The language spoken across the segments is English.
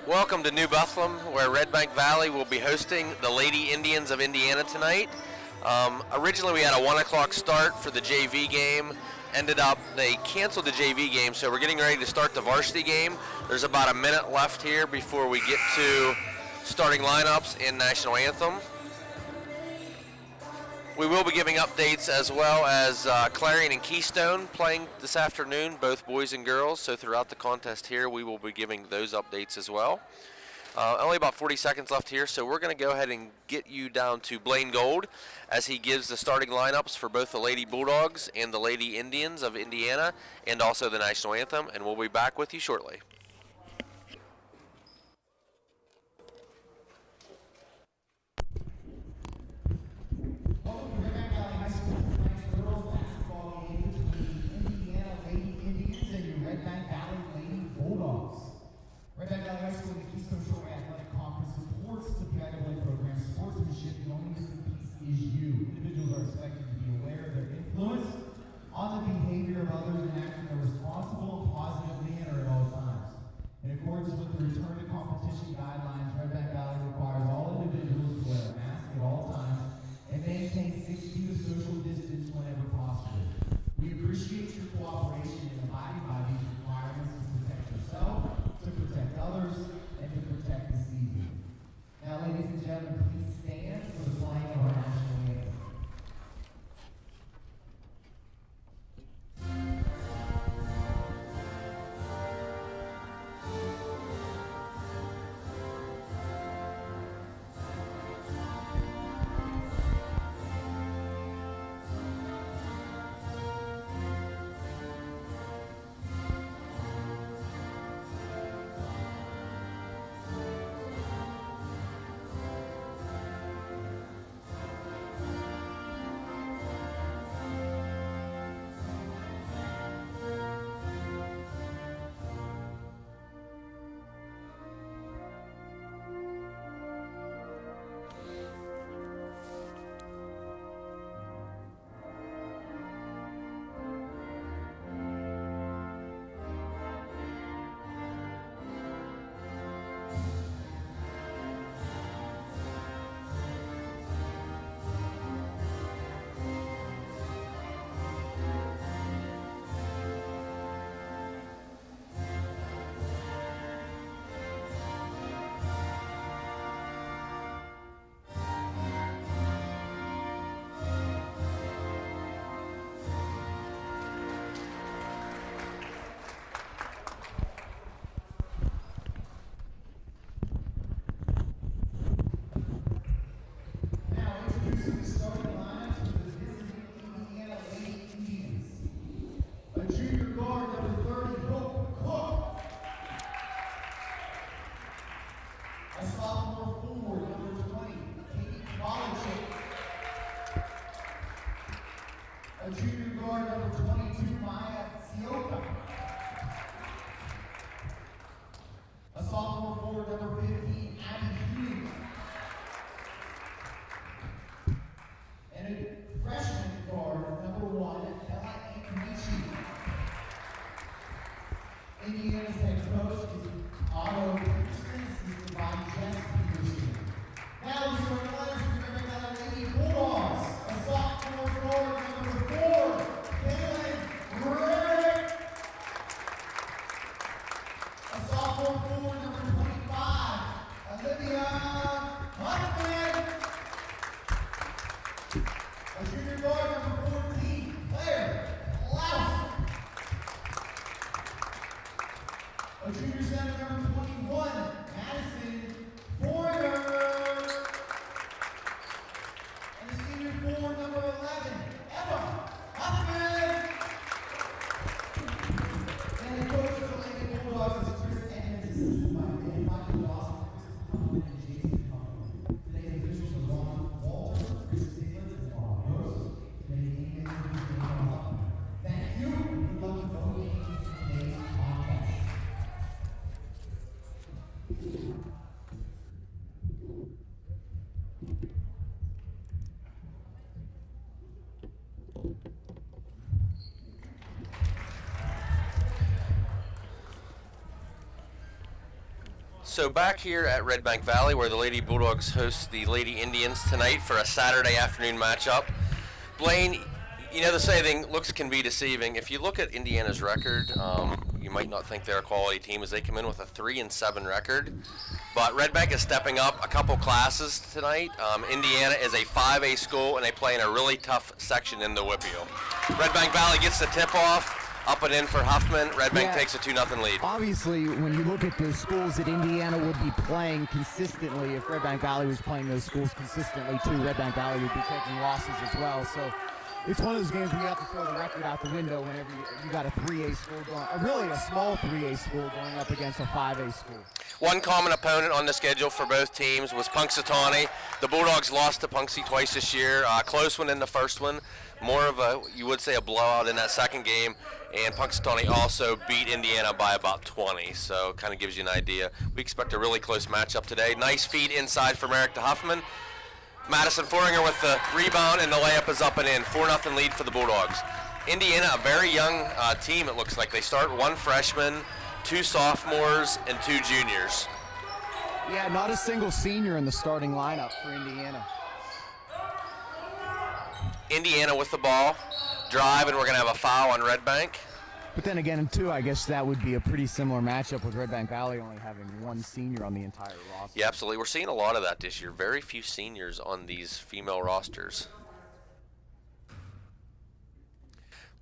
Welcome to New Bethlehem, where Redbank Valley will be hosting the Lady Indians of Indiana tonight. Originally, we had a 1 o'clock start for the JV game. Ended up, they canceled the JV game, so we're getting ready to start the varsity game. There's about a minute left here before we get to starting lineups and national anthem. We will be giving updates as well as Clarion and Keystone playing this afternoon, both boys and girls. So throughout the contest here, we will be giving those updates as well. Only about 40 seconds left here, so we're going to go ahead and get you down to Blaine Gold as he gives the starting lineups for both the Lady Bulldogs and the Lady Indians of Indiana, and also the national anthem, and we'll be back with you shortly. Redbank Valley High School and the East Coast Shoreway Athletic Conference supports the PIAA program. Sportsmanship, the only missing piece is you. Individuals are expected to be aware of their influence on the behavior of others and act in a responsible and positive manner at all times. In accordance with the return to competition guidelines, Redbank Valley requires all individuals to wear a mask at all times and maintain 6 feet of social distance whenever possible. We appreciate your cooperation in abiding by these requirements to protect yourself, to protect others, and to protect the season. Now, ladies and gentlemen, please stand for the flying of our national anthem. A junior guard number 22, Maya Sioka. A sophomore forward number 15, Abby Hughes. And a freshman guard number 1, Ella Nkamichi. Indiana's head coach is Otto Peterson, assisted by Jess Peterson. Now we start the lineups for Redbank Valley Lady Bulldogs. A sophomore guard number 4, Kaylin Reddick. A sophomore forward number 25, Olivia Huffman. A junior guard number 14, Claire Klaus. A junior center number 21, Madison Porter. And a senior forward number 11, Emma Huffman. And the coach of the Lady Bulldogs is Chris Edmonds, assisted by Dan Michael Dawson, Kristen Huffman, and Jason Huffman. Today's officials are Ron Walter, Chris Stiglitz, and Bob Gross. So back here at Redbank Valley, where the Lady Bulldogs host the Lady Indians tonight for a Saturday afternoon matchup. Blaine, you know the saying, looks can be deceiving. If you look at Indiana's record, you might not think they're a quality team as they come in with a 3-7 record. But Redbank is stepping up a couple classes tonight. Indiana is a 5A school, and they play in a really tough section in the Whippio. Redbank Valley gets the tip-off. Up and in for Huffman. Redbank takes a 2-0 lead. Obviously, when you look at the schools that Indiana would be playing consistently, if Redbank Valley was playing those schools consistently too, Redbank Valley would be taking losses as well. So it's one of those games where you have to throw the record out the window whenever you got a 3A school going, really a small 3A school going up against a 5A school. One common opponent on the schedule for both teams was Punxsutawney. The Bulldogs lost to Punxsutawney twice this year. Close one in the first one. More of a, you would say, a blowout in that second game. And Punxsutawney also beat Indiana by about 20, so kind of gives you an idea. We expect a really close matchup today. Nice feed inside from Eric to Huffman. Madison Foringer with the rebound, and the layup is up and in. 4-0 lead for the Bulldogs. Indiana, a very young team, it looks like. They start 1 freshman, 2 sophomores, and 2 juniors. Yeah, not a single senior in the starting lineup for Indiana. Indiana with the ball. Drive, and we're going to have a foul on Redbank. But then again, too, I guess that would be a pretty similar matchup with Redbank Valley only having 1 senior on the entire roster. Yeah, absolutely. We're seeing a lot of that this year. Very few seniors on these female rosters.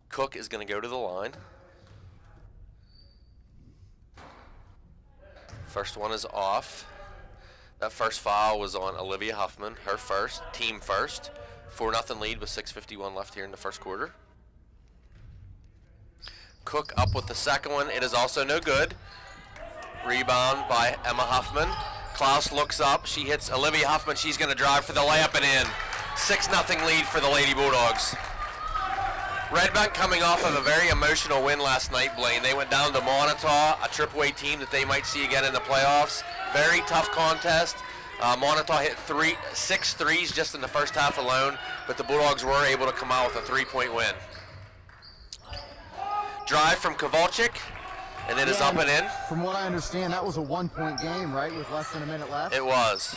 Cook is going to go to the line. First one is off. That first foul was on Olivia Huffman, her first, team first. 4-0 lead with 6:51 left here in the first quarter. Cook up with the second one. It is also no good. Rebound by Emma Huffman. Klaus looks up. She hits Olivia Huffman. She's going to drive for the layup and in. 6-0 lead for the Lady Bulldogs. Redbank coming off of a very emotional win last night, Blaine. They went down to Montauk, a AAA team that they might see again in the playoffs. Very tough contest. Montauk hit 6 threes just in the first half alone, but the Bulldogs were able to come out with a 3-point win. Drive from Kowalczyk, and it is up and in. From what I understand, that was a 1-point game, right, with less than a minute left? It was.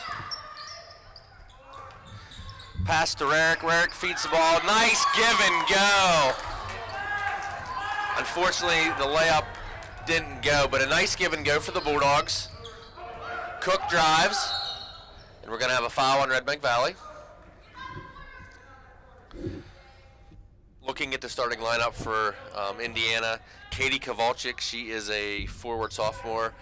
Pass to Rarick. Rarick feeds the ball. Nice give and go. Unfortunately, the layup didn't go, but a nice give and go for the Bulldogs. Cook drives, and we're going to have a foul on Redbank Valley. Looking at the starting lineup for Indiana, Katie Kowalczyk. She is a forward sophomore.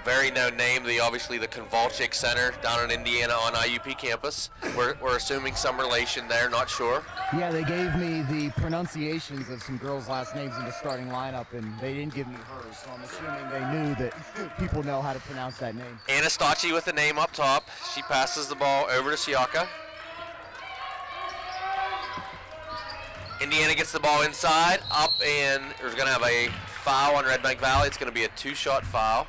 Very known name. Obviously the Kowalczyk Center down in Indiana on IUP campus. We're assuming some relation there, not sure. Yeah, they gave me the pronunciations of some girls' last names in the starting lineup, and they didn't give me hers, so I'm assuming they knew that people know how to pronounce that name. Anastacci with the name up top. She passes the ball over to Siaka. Indiana gets the ball inside, up, and there's going to have a foul on Redbank Valley. It's going to be a 2-shot foul.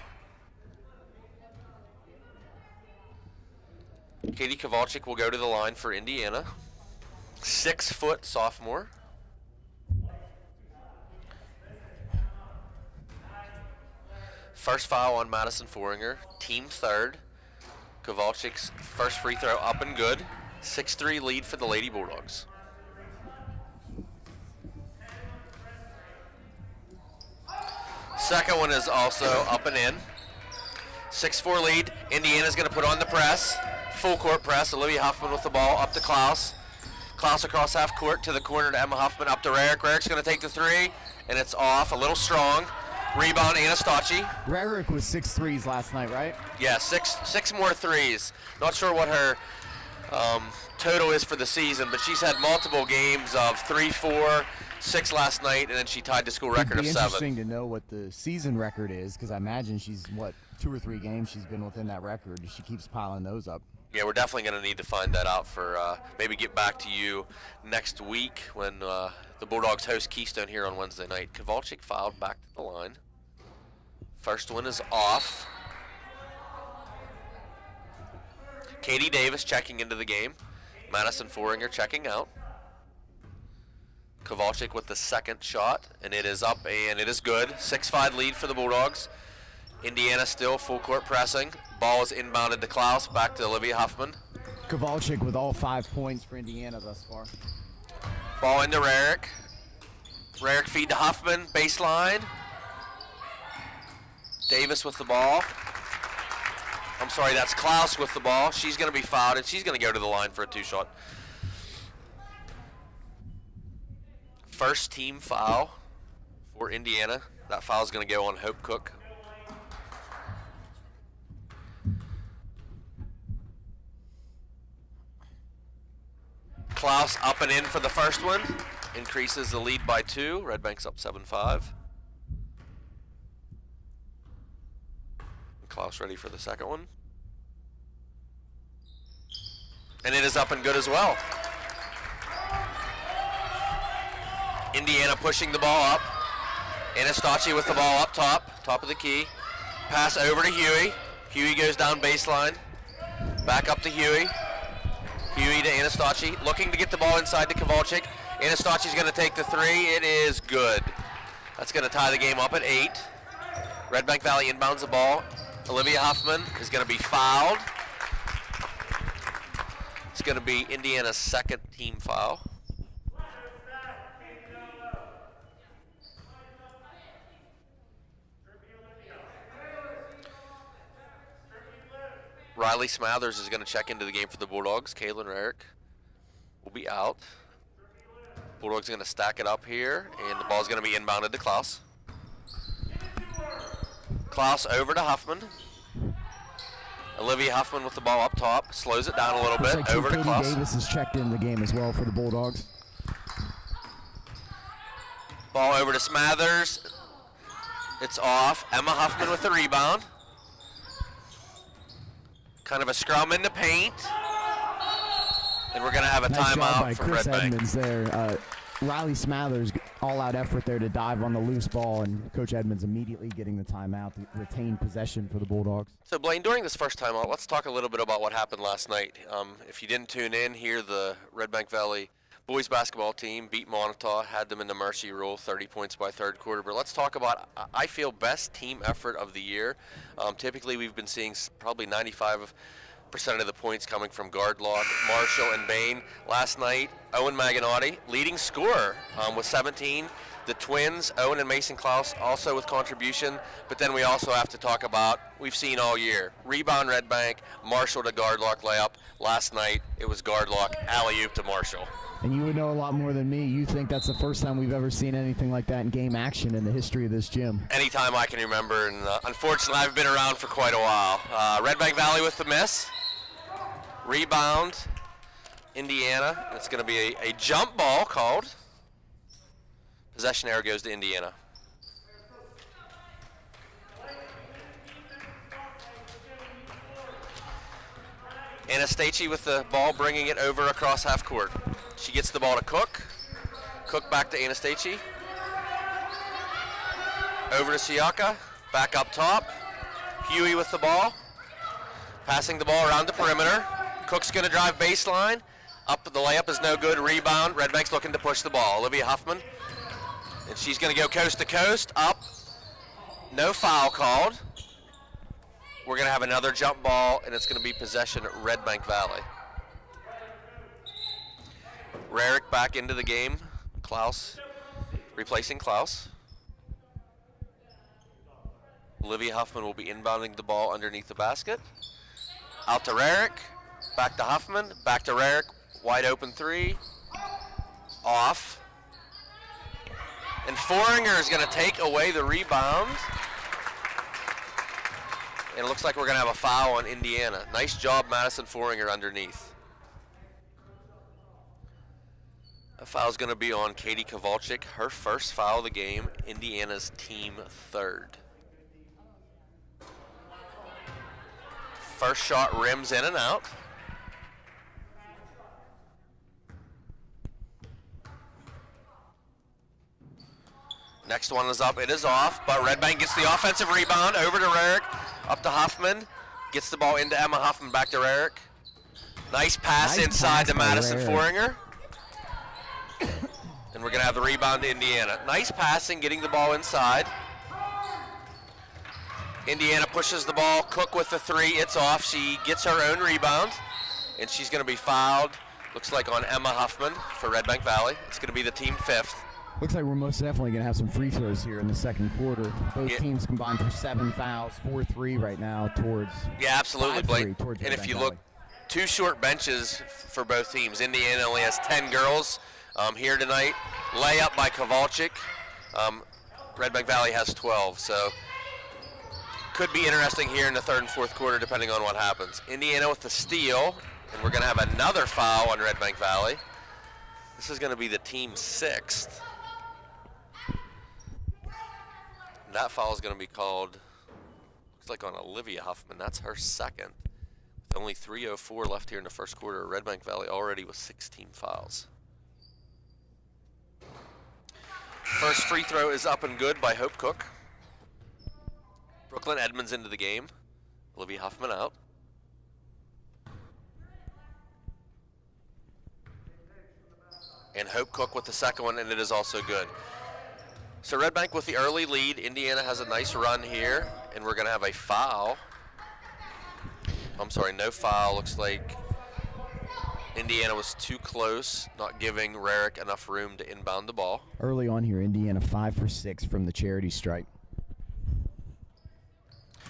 Katie Kowalczyk will go to the line for Indiana. 6-foot sophomore. First foul on Madison Foringer, team third. Kowalczyk's first free throw up and good. 6-3 lead for the Lady Bulldogs. Second one is also up and in. 6-4 lead. Indiana's going to put on the press. Full court press. Olivia Huffman with the ball up to Klaus. Klaus across half court to the corner to Emma Huffman up to Rarick. Rarick's going to take the three, and it's off. A little strong. Rebound, Anastacci. Rarick was 6 threes last night, right? Yeah, six more threes. Not sure what her total is for the season, but she's had multiple games of 3, 4, 6 last night, and then she tied the school record of 7. It'd be interesting to know what the season record is, because I imagine she's, 2 or 3 games she's been within that record. She keeps piling those up. Yeah, we're definitely going to need to find that out for maybe get back to you next week when the Bulldogs host Keystone here on Wednesday night. Kowalczyk fouled back to the line. First one is off. Katie Davis checking into the game. Madison Foringer checking out. Kowalczyk with the second shot, and it is up and it is good. 6-5 lead for the Bulldogs. Indiana still full court pressing. Ball is inbounded to Klaus, back to Olivia Huffman. Kowalczyk with all 5 points for Indiana thus far. Ball into Rarick. Rarick feed to Huffman, baseline. Davis with the ball. I'm sorry, that's Klaus with the ball. She's going to be fouled, and she's going to go to the line for a 2-shot. First team foul for Indiana. That foul is going to go on Hope Cook. Klaus up and in for the first one. Increases the lead by 2. Redbank's up 7-5. Klaus ready for the second one. And it is up and good as well. Indiana pushing the ball up. Anastasi with the ball up top of the key. Pass over to Huey. Huey goes down baseline. Back up to Huey. Huey to Anastasi, looking to get the ball inside to Kowalczyk. Anastasi's going to take the 3. It is good. That's going to tie the game up at 8. Redbank Valley inbounds the ball. Olivia Huffman is going to be fouled. It's going to be Indiana's second team foul. Riley Smathers is going to check into the game for the Bulldogs. Kaylin Rarick will be out. Bulldogs are going to stack it up here, and the ball is going to be inbounded to Klaus. Klaus over to Huffman. Olivia Huffman with the ball up top, slows it down a little bit, over to Klaus. Davis has checked in the game as well for the Bulldogs. Ball over to Smathers. It's off. Emma Huffman with the rebound. Kind of a scrum in the paint. And we're going to have a Nice job by timeout for Chris Redbank. Edmonds there. Riley Smathers, all-out effort there to dive on the loose ball, and Coach Edmonds immediately getting the timeout to retain possession for the Bulldogs. So Blaine, during this first timeout, let's talk a little bit about what happened last night. If you didn't tune in, here the Redbank Valley boys basketball team beat Montauk, had them in the mercy rule, 30 points by third quarter. But let's talk about, I feel, best team effort of the year. Typically, we've been seeing probably 95% of the points coming from Gardlock, Marshall, and Bain. Last night, Owen Maganotti, leading scorer with 17. The twins, Owen and Mason Klaus, also with contribution. But then we also have to talk about, we've seen all year, rebound Redbank, Marshall to Gardlock layup. Last night, it was Gardlock, alley-oop to Marshall. And you would know a lot more than me. You think that's the first time we've ever seen anything like that in game action in the history of this gym. Anytime I can remember, and unfortunately, I've been around for quite a while. Redbank Valley with the miss. Rebound, Indiana. It's going to be a jump ball called. Possession error goes to Indiana. Anastasi with the ball, bringing it over across half court. She gets the ball to Cook. Cook back to Anastasi. Over to Siaka. Back up top. Huey with the ball. Passing the ball around the perimeter. Cook's going to drive baseline. Up, the layup is no good. Rebound. Redbank's looking to push the ball. Olivia Huffman. And she's going to go coast to coast. Up. No foul called. We're going to have another jump ball, and it's going to be possession at Redbank Valley. Rarick back into the game. Klaus replacing Klaus. Olivia Huffman will be inbounding the ball underneath the basket. Out to Rarick. Back to Huffman. Back to Rarick. Wide open 3. Off. And Foringer is going to take away the rebound. And it looks like we're going to have a foul on Indiana. Nice job, Madison Foringer underneath. A foul is going to be on Katie Kowalczyk. Her first foul of the game. Indiana's team third. First shot rims in and out. Next one is up. It is off, but Redbank gets the offensive rebound over to Rarick. Up to Huffman. Gets the ball into Emma Huffman. Back to Rarick. Nice pass inside to Madison Foringer. And we're going to have the rebound to Indiana. Nice passing, getting the ball inside. Indiana pushes the ball. Cook with the three. It's off. She gets her own rebound, and she's going to be fouled. Looks like on Emma Huffman for Redbank Valley. It's going to be the team 5th. Looks like we're most definitely going to have some free throws here in the second quarter. Both teams combined for 7 fouls, 4-3 right now towards. Yeah, absolutely, Blake. Towards And if Redbank you Valley. look, 2 short benches for both teams. Indiana only has 10 girls here tonight. Layup by Kowalczyk. Redbank Valley has 12, so could be interesting here in the 3rd and 4th quarter depending on what happens. Indiana with the steal, and we're going to have another foul on Redbank Valley. This is going to be the team 6th. And that foul is going to be called, looks like on Olivia Huffman. That's her 2nd. With only 3:04 left here in the 1st quarter. Redbank Valley already with 16 fouls. First free throw is up and good by Hope Cook. Brooklyn Edmonds into the game. Olivia Huffman out. And Hope Cook with the second one, and it is also good. So Redbank with the early lead. Indiana has a nice run here, and we're going to have a foul. I'm sorry, no foul. Looks like Indiana was too close, not giving Rarick enough room to inbound the ball. Early on here, Indiana 5 for 6 from the charity stripe.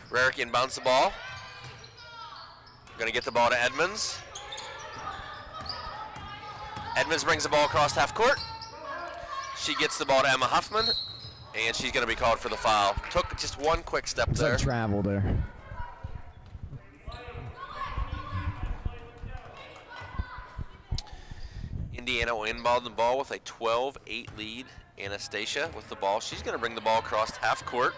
Rarick inbounds the ball. Going to get the ball to Edmonds. Edmonds brings the ball across half court. She gets the ball to Emma Huffman, and she's going to be called for the foul. Took just one quick step there. Some travel there. Indiana will inbound the ball with a 12-8 lead. Anastasia with the ball. She's going to bring the ball across half court.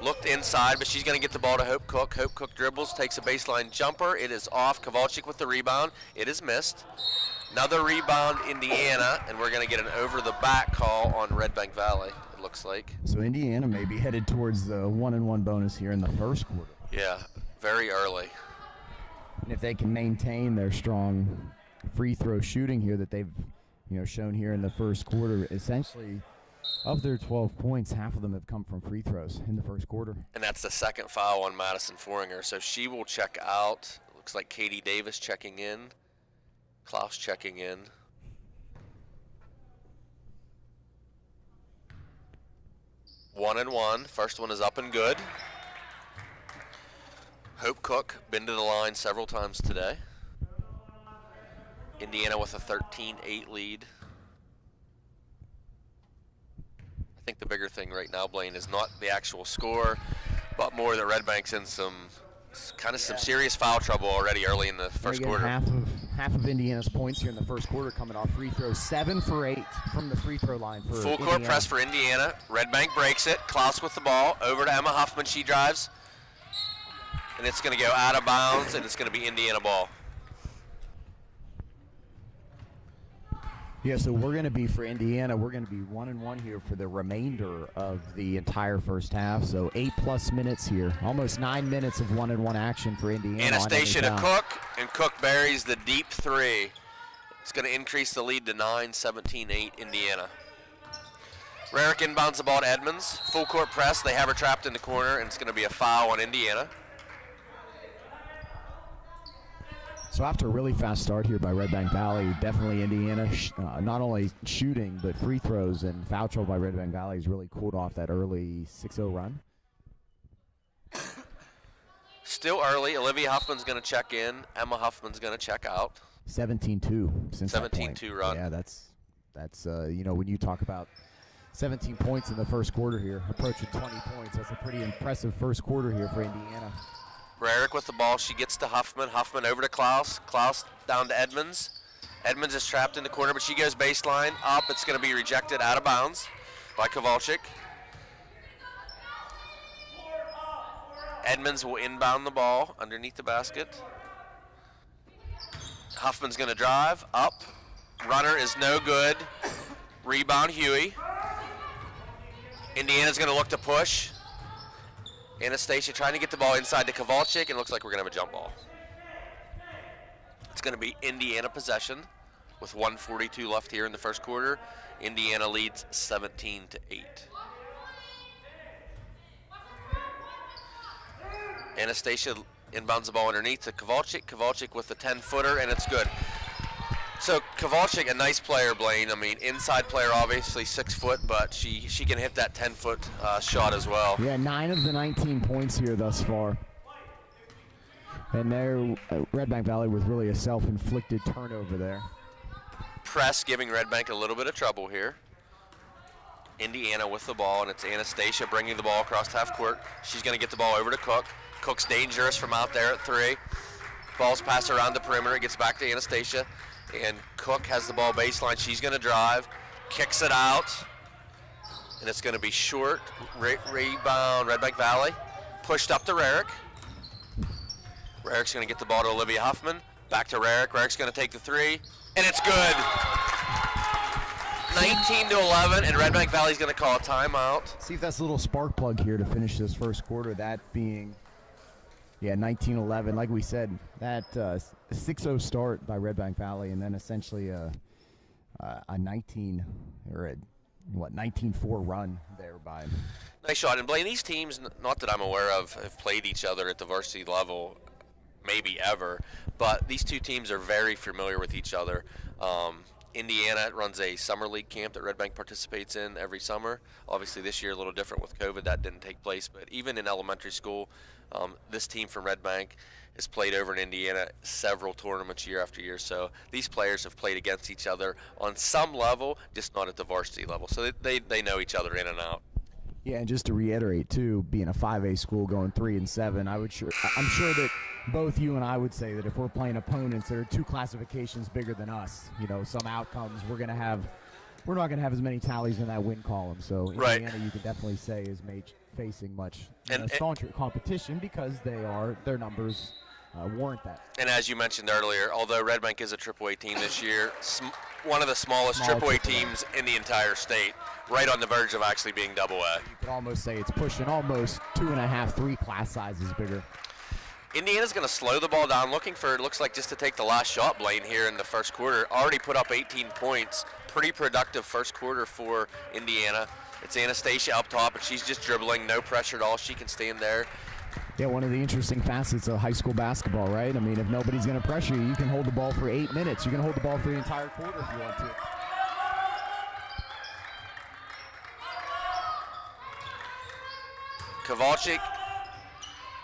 Looked inside, but she's going to get the ball to Hope Cook. Hope Cook dribbles, takes a baseline jumper. It is off. Kowalczyk with the rebound. It is missed. Another rebound, Indiana, and we're going to get an over-the-back call on Redbank Valley, it looks like. So Indiana may be headed towards the 1-and-1 bonus here in the 1st quarter. Yeah, very early. And if they can maintain their strong free throw shooting here that they've shown here in the 1st quarter, essentially of their 12 points, half of them have come from free throws in the 1st quarter. And that's the 2nd foul on Madison Foringer, so she will check out. Looks like Katie Davis checking in. Klaus checking in. One and one. First one is up and good. Hope Cook been to the line several times today. Indiana with a 13-8 lead. I think the bigger thing right now, Blaine, is not the actual score, but more that Redbank's in some serious foul trouble already early in the 1st quarter. Half of Indiana's points here in the 1st quarter coming off free throws. 7 for 8 from the free throw line for Full court Indiana. press for Indiana. Redbank breaks it. Klaus with the ball. Over to Emma Huffman. She drives. And it's going to go out of bounds, and it's going to be Indiana ball. Yeah, so we're going to be, for Indiana, we're going to be 1-and-1 here for the remainder of the entire 1st half. So 8+ minutes here. Almost 9 minutes of 1-and-1 action for Indiana. Anastasia to Cook, and Cook buries the deep three. It's going to increase the lead to 9, 17-8 Indiana. Rarick inbounds the ball to Edmonds. Full court press. They have her trapped in the corner, and it's going to be a foul on Indiana. So after a really fast start here by Redbank Valley, definitely Indiana not only shooting, but free throws and foul trouble by Redbank Valley has really cooled off that early 6-0 run. Still early. Olivia Huffman's going to check in. Emma Huffman's going to check out. 17-2 since that point. 17-2 run. Yeah, that's when you talk about 17 points in the 1st quarter here, approaching 20 points, that's a pretty impressive 1st quarter here for Indiana. Rarick with the ball. She gets to Huffman. Huffman over to Klaus. Klaus down to Edmonds. Edmonds is trapped in the corner, but she goes baseline up. It's going to be rejected out of bounds by Kowalczyk. Edmonds will inbound the ball underneath the basket. Huffman's going to drive up. Runner is no good. Rebound, Huey. Indiana's going to look to push. Anastasia trying to get the ball inside to Kowalczyk, and it looks like we're going to have a jump ball. It's going to be Indiana possession with 1:42 left here in the 1st quarter. Indiana leads 17-8. Anastasia inbounds the ball underneath to Kowalczyk. Kowalczyk with the 10-footer, and it's good. So Kowalczyk, a nice player, Blaine. I mean, inside player, obviously 6 foot, but she can hit that 10-foot shot as well. Yeah, 9 of the 19 points here thus far. And there, Redbank Valley with really a self-inflicted turnover there. Press giving Redbank a little bit of trouble here. Indiana with the ball, and it's Anastasia bringing the ball across half court. She's going to get the ball over to Cook. Cook's dangerous from out there at 3. Ball's passed around the perimeter. It gets back to Anastasia. And Cook has the ball baseline. She's going to drive, kicks it out, and it's going to be short. Rebound, Redbank Valley. Pushed up to Rarick. Rarick's going to get the ball to Olivia Huffman. Back to Rarick. Rarick's going to take the 3, and it's good. 19-11, and Redbank Valley's going to call a timeout. See if that's a little spark plug here to finish this first quarter. That being, 19-11. Like we said, that 6-0 start by Redbank Valley, and then essentially a 19 or a 19-4 run there by. Nice shot. And Blaine, these teams, not that I'm aware of, have played each other at the varsity level, maybe ever, but these two teams are very familiar with each other. Indiana runs a summer league camp that Redbank participates in every summer. Obviously this year a little different with COVID, that didn't take place, but even in elementary school, this team from Redbank has played over in Indiana several tournaments year after year, so these players have played against each other on some level, just not at the varsity level, so they know each other in and out. Yeah, and just to reiterate too, being a 5A school going 3-7, I'm sure that both you and I would say that if we're playing opponents that are 2 classifications bigger than us, some outcomes we're not gonna have as many tallies in that win column. So right. Indiana, you could definitely say, is facing much and stauncher competition because their numbers warrant that. And as you mentioned earlier, although Redbank is a AAA team this year, one of the smallest AAA teams in the entire state, right on the verge of actually being AA. You could almost say it's pushing almost 2.5, 3 class sizes bigger. Indiana's going to slow the ball down, looking for, it looks like, just to take the last shot, Blaine, here in the first quarter. Already put up 18 points. Pretty productive first quarter for Indiana. It's Anastasia up top, and she's just dribbling, no pressure at all. She can stand there. Yeah, one of the interesting facets of high school basketball, right? I mean, if nobody's going to pressure you, you can hold the ball for 8 minutes. You can hold the ball for the entire quarter if you want to. Kowalczyk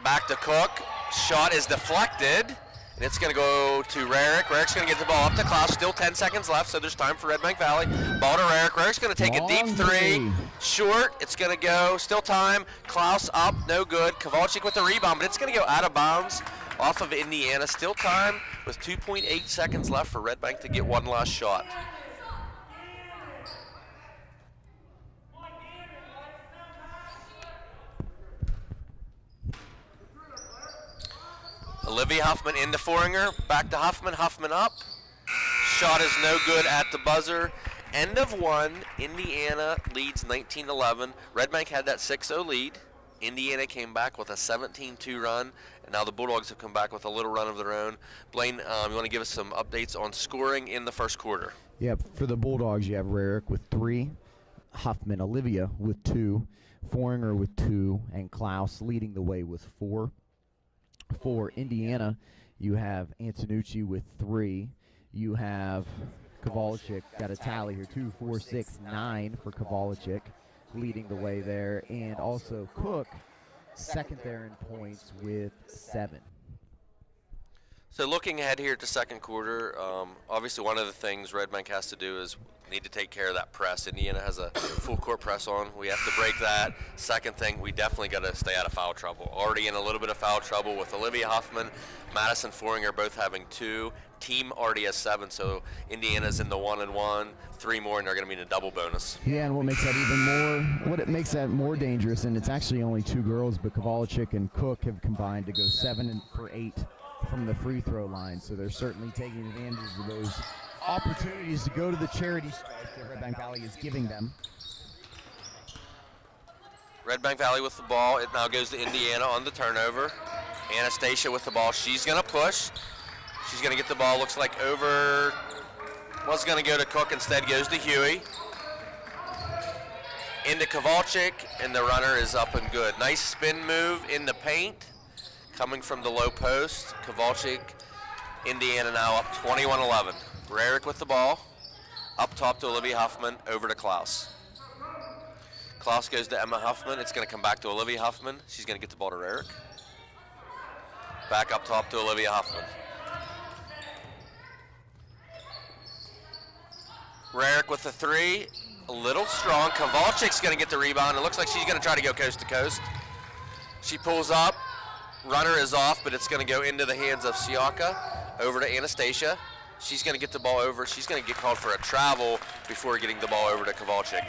back to Cook. Shot is deflected, and it's going to go to Rarick. Rarick's going to get the ball up to Klaus. Still 10 seconds left, so there's time for Redbank Valley. Ball to Rarick. Rarick's going to take a deep 3. Short. It's going to go. Still time. Klaus up. No good. Kowalczyk with the rebound, but it's going to go out of bounds off of Indiana. Still time with 2.8 seconds left for Redbank to get one last shot. Olivia Huffman into Foringer, back to Huffman, Huffman up. Shot is no good at the buzzer. End of 1, Indiana leads 19-11. Redbank had that 6-0 lead. Indiana came back with a 17-2 run, and now the Bulldogs have come back with a little run of their own. Blaine, you want to give us some updates on scoring in the first quarter? Yeah, for the Bulldogs, you have Rarick with 3, Huffman, Olivia with 2, Foringer with 2, and Klaus leading the way with 4. For Indiana, you have Antonucci with 3. You have Kowalczyk, got a tally here, 2, 4, 6, 9 for Kowalczyk, leading the way there. And also Cook, second there in points with 7. So looking ahead here to second quarter, obviously one of the things Redbank has to do is need to take care of that press. Indiana has a full court press on. We have to break that. Second thing, we definitely got to stay out of foul trouble. Already in a little bit of foul trouble with Olivia Huffman, Madison Foringer both having 2. Team already has 7, so Indiana's in the 1-1, 3 more, and they're going to be in a double bonus. Yeah, and what makes that more dangerous, and it's actually only 2 girls, but Kowalczyk and Cook have combined to go 7 for 8 from the free throw line, so they're certainly taking advantage of those opportunities to go to the charity stripe that Redbank Valley is giving them. Redbank Valley with the ball. It now goes to Indiana on the turnover. Anastasia with the ball. She's going to push. She's going to get the ball. Looks like over. Was going to go to Cook. Instead goes to Huey. Into Kowalczyk, and the runner is up and good. Nice spin move in the paint. coming from the low post. Kowalczyk, Indiana now up 21-11. Rarick with the ball. Up top to Olivia Huffman, over to Klaus. Klaus goes to Emma Huffman. It's going to come back to Olivia Huffman. She's going to get the ball to Rarick. Back up top to Olivia Huffman. Rarick with the three. A little strong. Kowalczyk's going to get the rebound. It looks like she's going to try to go coast to coast. She pulls up. Runner is off, but it's going to go into the hands of Siaka. Over to Anastasia. She's going to get the ball over. She's going to get called for a travel before getting the ball over to Kowalczyk.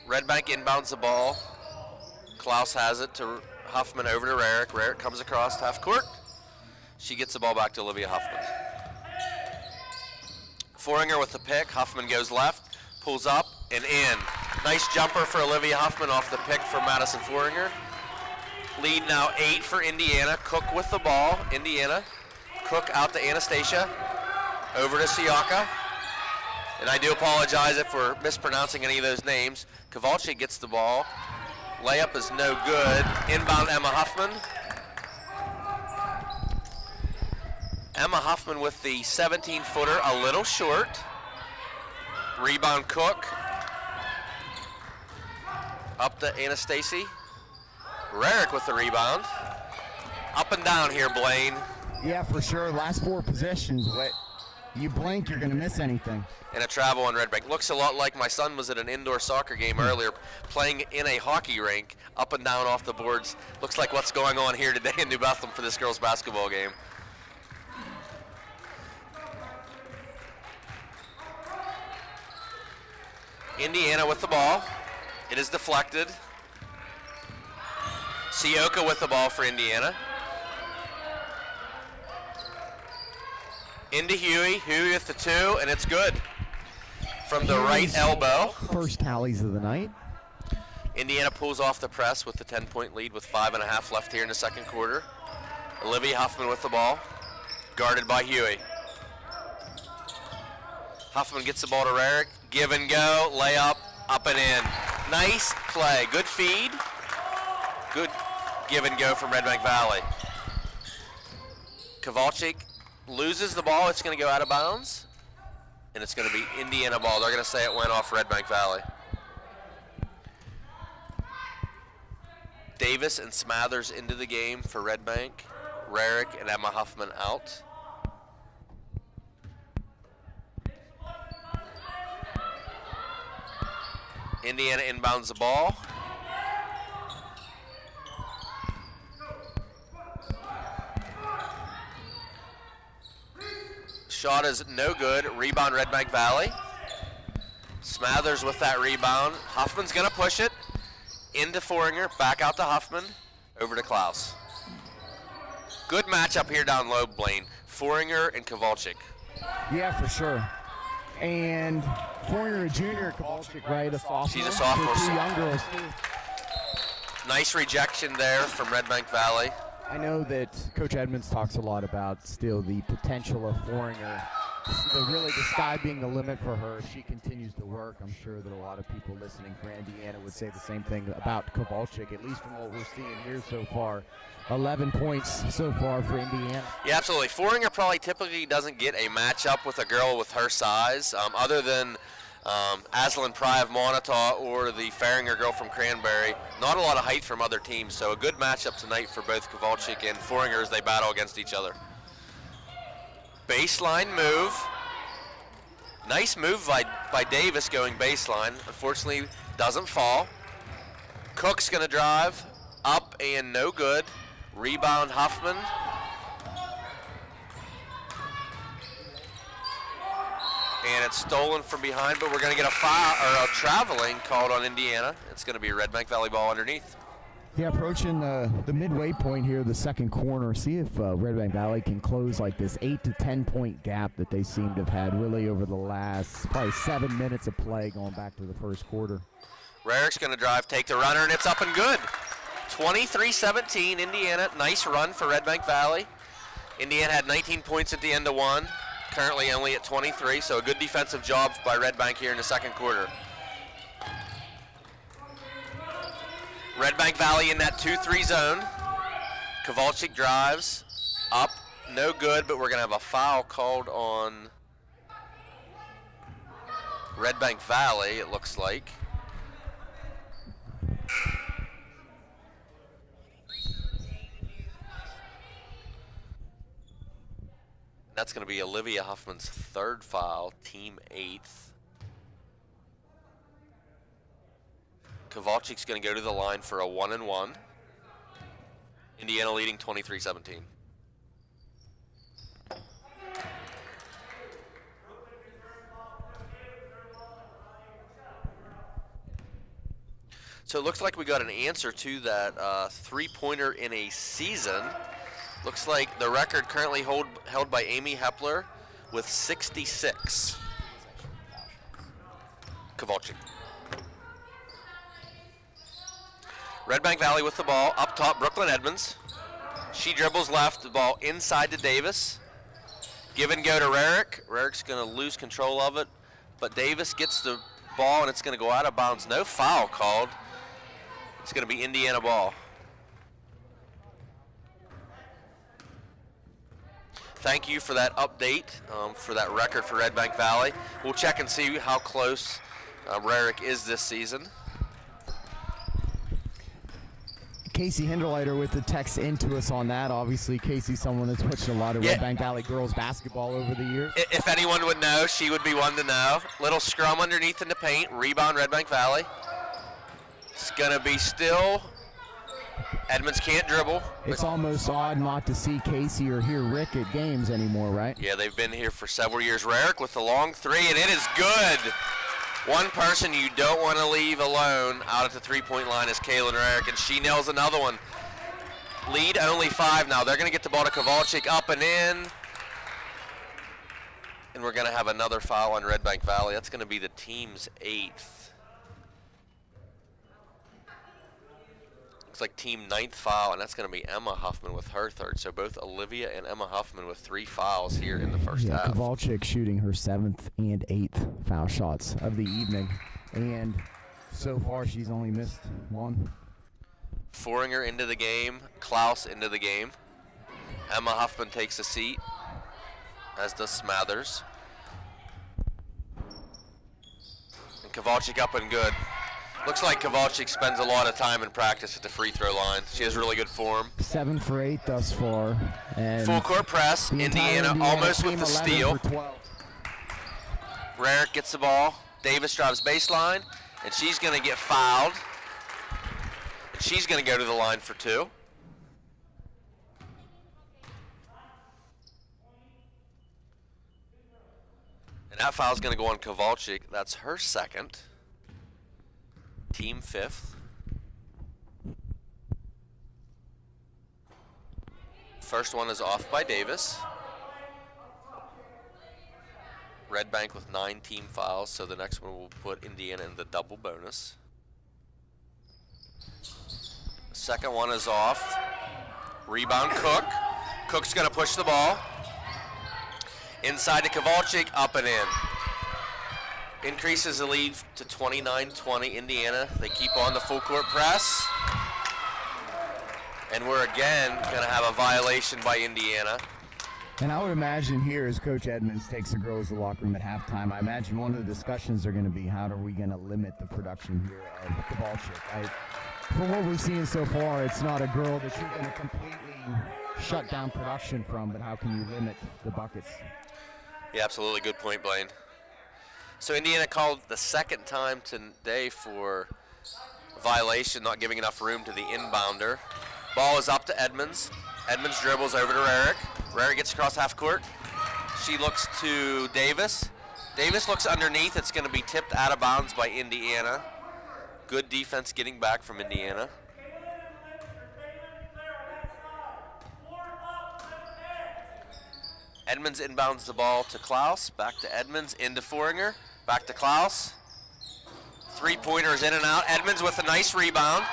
Redbank inbounds the ball. Klaus has it to Huffman, over to Rarick. Rarick comes across half court. She gets the ball back to Olivia Huffman. Foringer with the pick. Huffman goes left, pulls up and in. Nice jumper for Olivia Huffman off the pick from Madison Foringer. Lead now 8 for Indiana. Cook with the ball. Indiana. Cook out to Anastasia. Over to Siaka. And I do apologize if we're mispronouncing any of those names. Kowalczyk gets the ball. Layup is no good. Inbound Emma Huffman. Emma Huffman with the 17-footer, a little short. Rebound Cook. Up to Anastasia. Rarick with the rebound. Up and down here, Blaine. Yeah, for sure. Last 4 possessions. You blink, you're going to miss anything. And a travel on Redbank. Looks a lot like my son was at an indoor soccer game earlier, playing in a hockey rink, up and down off the boards. Looks like what's going on here today in New Bethlehem for this girls' basketball game. Indiana with the ball. It is deflected. Siaka with the ball for Indiana. Into Huey. Huey with the 2, and it's good. From the right elbow. First tallies of the night. Indiana pulls off the press with the 10-point lead with 5.5 left here in the second quarter. Olivia Huffman with the ball. Guarded by Huey. Huffman gets the ball to Rarick. Give and go. Layup. Up and in. Nice play. Good feed. Good give and go from Redbank Valley. Kowalczyk loses the ball. It's going to go out of bounds. And it's going to be Indiana ball. They're going to say it went off Redbank Valley. Davis and Smathers into the game for Redbank. Rarick and Emma Huffman out. Indiana inbounds the ball. Shot is no good. Rebound Redbank Valley. Smathers with that rebound. Huffman's going to push it. Into Foringer. Back out to Huffman. Over to Klaus. Good matchup here down low, Blaine. Foringer and Kowalczyk. Yeah, for sure. And Foringer, a junior, Kowalczyk, right? A sophomore. She's a sophomore. 2 young girls, too. Nice rejection there from Redbank Valley. I know that Coach Edmonds talks a lot about still the potential of Foringer. Really the sky being the limit for her. She continues to work. I'm sure that a lot of people listening for Indiana would say the same thing about Kowalczyk, at least from what we're seeing here so far. 11 points so far for Indiana. Yeah, absolutely. Foringer probably typically doesn't get a matchup with a girl with her size, other than Aslan Pry of Montauk or the Farringer girl from Cranberry. Not a lot of height from other teams, so a good matchup tonight for both Kowalczyk and Foringer as they battle against each other. Baseline move. Nice move by Davis going baseline. Unfortunately, doesn't fall. Cook's going to drive. Up and no good. Rebound Huffman. And it's stolen from behind, but we're going to get a foul or a traveling called on Indiana. It's going to be a Redbank Valley ball underneath. Yeah, approaching the midway point here, the second corner. See if Redbank Valley can close like this 8 to 10 point gap that they seem to have had really over the last probably 7 minutes of play going back to the first quarter. Rarick's going to drive, take the runner, and it's up and good. 23-17, Indiana. Nice run for Redbank Valley. Indiana had 19 points at the end of one. Currently only at 23, so a good defensive job by Redbank here in the second quarter. Redbank Valley in that 2-3 zone. Kowalczyk drives up, no good, but we're going to have a foul called on Redbank Valley, it looks like. That's going to be Olivia Huffman's 3rd foul, team 8th. Kowalczyk's going to go to the line for a 1-and-1. Indiana leading 23-17. So it looks like we got an answer to that three-pointer in a season. Looks like the record currently held by Amy Hepler with 66. Kowalczyk. Redbank Valley with the ball. Up top, Brooklyn Edmonds. She dribbles left, the ball inside to Davis. Give and go to Rarick. Rarick's going to lose control of it, but Davis gets the ball and it's going to go out of bounds. No foul called. It's going to be Indiana ball. Thank you for that update, for that record for Redbank Valley. We'll check and see how close Rarick is this season. Casey Hinderleiter with the text into us on that. Obviously, Casey's someone that's watched a lot of Redbank Valley girls basketball over the years. If anyone would know, she would be one to know. Little scrum underneath in the paint. Rebound, Redbank Valley. It's going to be still. Edmonds can't dribble. It's almost odd not to see Casey or hear Rick at games anymore, right? Yeah, they've been here for several years. Rarick with the long three, and it is good. One person you don't want to leave alone out at the three-point line is Kaylin Rarick, and she nails another one. Lead only 5 now. They're going to get the ball to Kowalczyk, up and in. And we're going to have another foul on Redbank Valley. That's going to be the team's 8th. Looks like team 9th foul, and that's going to be Emma Huffman with her 3rd. So both Olivia and Emma Huffman with 3 fouls here in the first half. Kowalczyk shooting her 7th and 8th foul shots of the evening, and so far she's only missed 1. Foringer into the game, Klaus into the game. Emma Huffman takes a seat, as does Smathers. And Kowalczyk up and good. Looks like Kowalczyk spends a lot of time in practice at the free throw line. She has really good form. 7 for 8 thus far. And full court press. Indiana almost with the steal. Rarick gets the ball. Davis drives baseline, and she's going to get fouled. And she's going to go to the line for 2. And that foul's going to go on Kowalczyk. That's her 2nd. Team 5th. First one is off by Davis. Redbank with 9 team fouls, so the next one will put Indiana in the double bonus. Second one is off. Rebound Cook. Cook's going to push the ball. Inside to Kowalczyk, up and in. Increases the lead to 29-20 Indiana. They keep on the full court press. And we're again going to have a violation by Indiana. And I would imagine here as Coach Edmonds takes the girls to the locker room at halftime, I imagine one of the discussions are going to be how are we going to limit the production here of Kowalczyk. From what we've seen so far, it's not a girl that you're going to completely shut down production from, but how can you limit the buckets? Yeah, absolutely. Good point, Blaine. So Indiana called the 2nd time today for violation, not giving enough room to the inbounder. Ball is up to Edmonds. Edmonds dribbles over to Rarick. Rarick gets across half court. She looks to Davis. Davis looks underneath. It's going to be tipped out of bounds by Indiana. Good defense getting back from Indiana. Edmonds inbounds the ball to Klaus. Back to Edmonds, into Foringer. Back to Klaus. Three-pointers in and out. Edmonds with a nice rebound.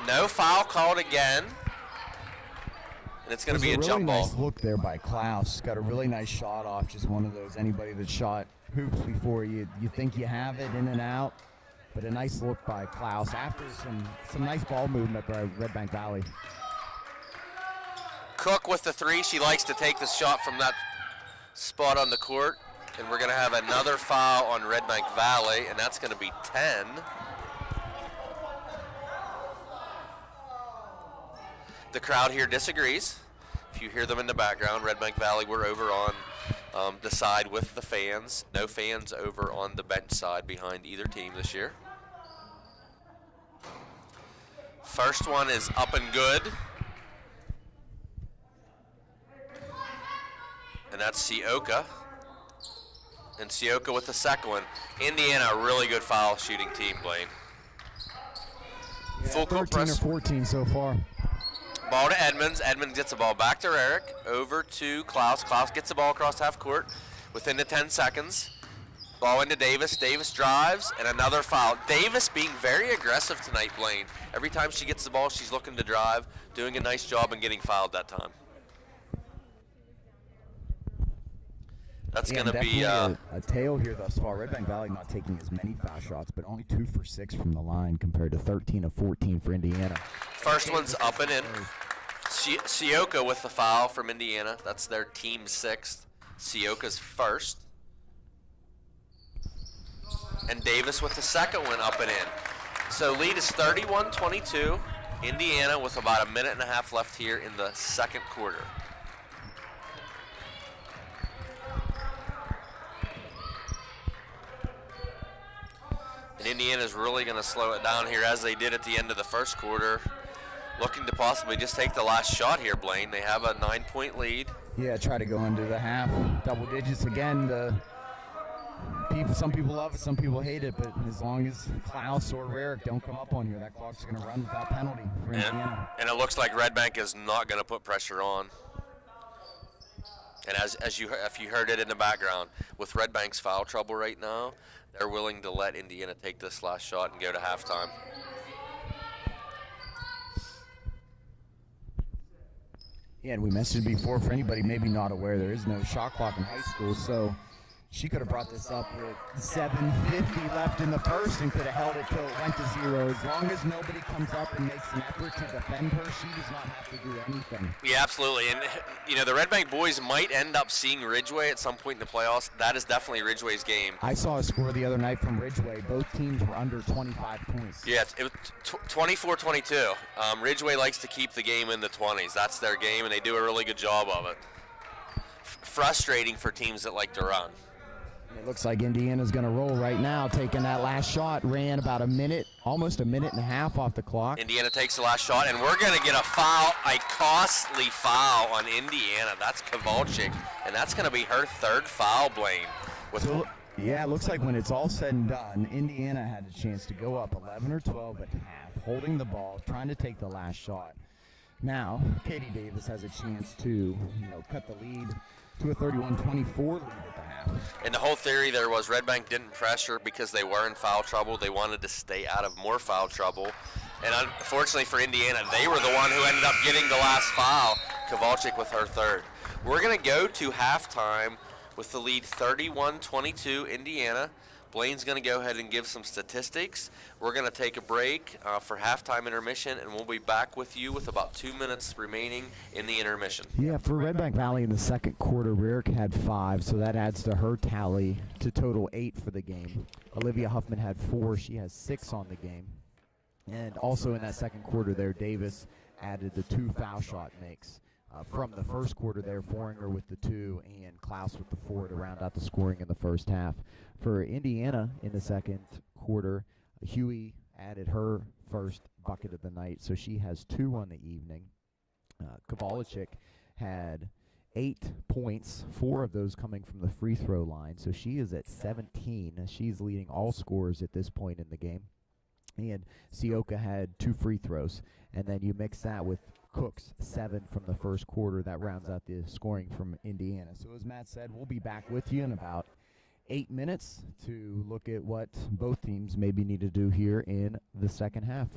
No foul called again. And it's going to be a jump ball. Nice look there by Klaus. Got a really nice shot off. Just one of those, anybody that shot hoops before, you think you have it in and out. But a nice look by Klaus after some nice ball movement by Redbank Valley. Cook with the three. She likes to take the shot from that spot on the court. And we're going to have another foul on Redbank Valley, and that's going to be 10. The crowd here disagrees. If you hear them in the background, Redbank Valley, we're over on the side with the fans. No fans over on the bench side behind either team this year. First one is up and good. And that's Sioka. And Sioka with the second one. Indiana, a really good foul shooting team, Blaine. Yeah, Full court 13 press. or 14 so far. Ball to Edmonds. Edmonds gets the ball back to Eric. Over to Klaus. Klaus gets the ball across half court within the 10 seconds. Ball into Davis. Davis drives, and another foul. Davis being very aggressive tonight, Blaine. Every time she gets the ball, she's looking to drive, doing a nice job and getting fouled that time. That's going to be a tale here thus far. Redbank Valley not taking as many foul shots, but only 2 for 6 from the line compared to 13 of 14 for Indiana. First one's up and in. Sioka with the foul from Indiana. That's their team 6th. Sioka's first. And Davis with the second one up and in. So lead is 31-22. Indiana with about a minute and a half left here in the second quarter. And Indiana's really going to slow it down here as they did at the end of the first quarter. Looking to possibly just take the last shot here, Blaine. They have a 9-point lead. Yeah, try to go into the half. Double digits again. Some people love it, some people hate it, but as long as Klaus or Rarick don't come up on here, that clock's going to run without penalty for Indiana. And it looks like Redbank is not going to put pressure on. And if you heard it in the background, with Redbank's foul trouble right now, they're willing to let Indiana take this last shot and go to halftime. Yeah, and we mentioned before, for anybody maybe not aware, there is no shot clock in high school, so she could have brought this up with 7:50 left in the first and could have held it till it went to 0. As long as nobody comes up and makes an effort to defend her, she does not have to do anything. Yeah, absolutely. And, the Redbank boys might end up seeing Ridgeway at some point in the playoffs. That is definitely Ridgeway's game. I saw a score the other night from Ridgeway. Both teams were under 25 points. Yeah, it was 24-22. Ridgeway likes to keep the game in the 20s. That's their game, and they do a really good job of it. Frustrating for teams that like to run. It looks like Indiana's going to roll right now, taking that last shot. Ran about a minute, almost a minute and a half off the clock. Indiana takes the last shot, and we're going to get a foul, a costly foul on Indiana. That's Kowalczyk, and that's going to be her third foul, Blaine. Yeah, it looks like when it's all said and done, Indiana had a chance to go up 11 or 12 at half, holding the ball, trying to take the last shot. Now, Katie Davis has a chance to, cut the lead to a 31-24 lead at the half. And the whole theory there was Redbank didn't pressure because they were in foul trouble. They wanted to stay out of more foul trouble. And unfortunately for Indiana, they were the one who ended up getting the last foul. Kowalczyk with her third. We're going to go to halftime with the lead 31-22 Indiana. Blaine's going to go ahead and give some statistics. We're going to take a break for halftime intermission, and we'll be back with you with about 2 minutes remaining in the intermission. Yeah, for Redbank Valley in the second quarter, Rarick had 5, so that adds to her tally to total 8 for the game. Olivia Huffman had 4. She has 6 on the game. And also in that second quarter there, Davis added the 2 foul shot makes. From the first quarter there, Foringer with the 2 and Klaus with the 4 to round out the scoring in the first half. For Indiana in the second quarter, Huey added her first bucket of the night, so she has 2 on the evening. Kowalczyk had 8 points, 4 of those coming from the free throw line, so she is at 17. She's leading all scorers at this point in the game. And Sioka had 2 free throws, and then you mix that with Cook's 7 from the first quarter. That rounds out the scoring from Indiana. So as Matt said, we'll be back with you in about 8 minutes to look at what both teams maybe need to do here in the second half.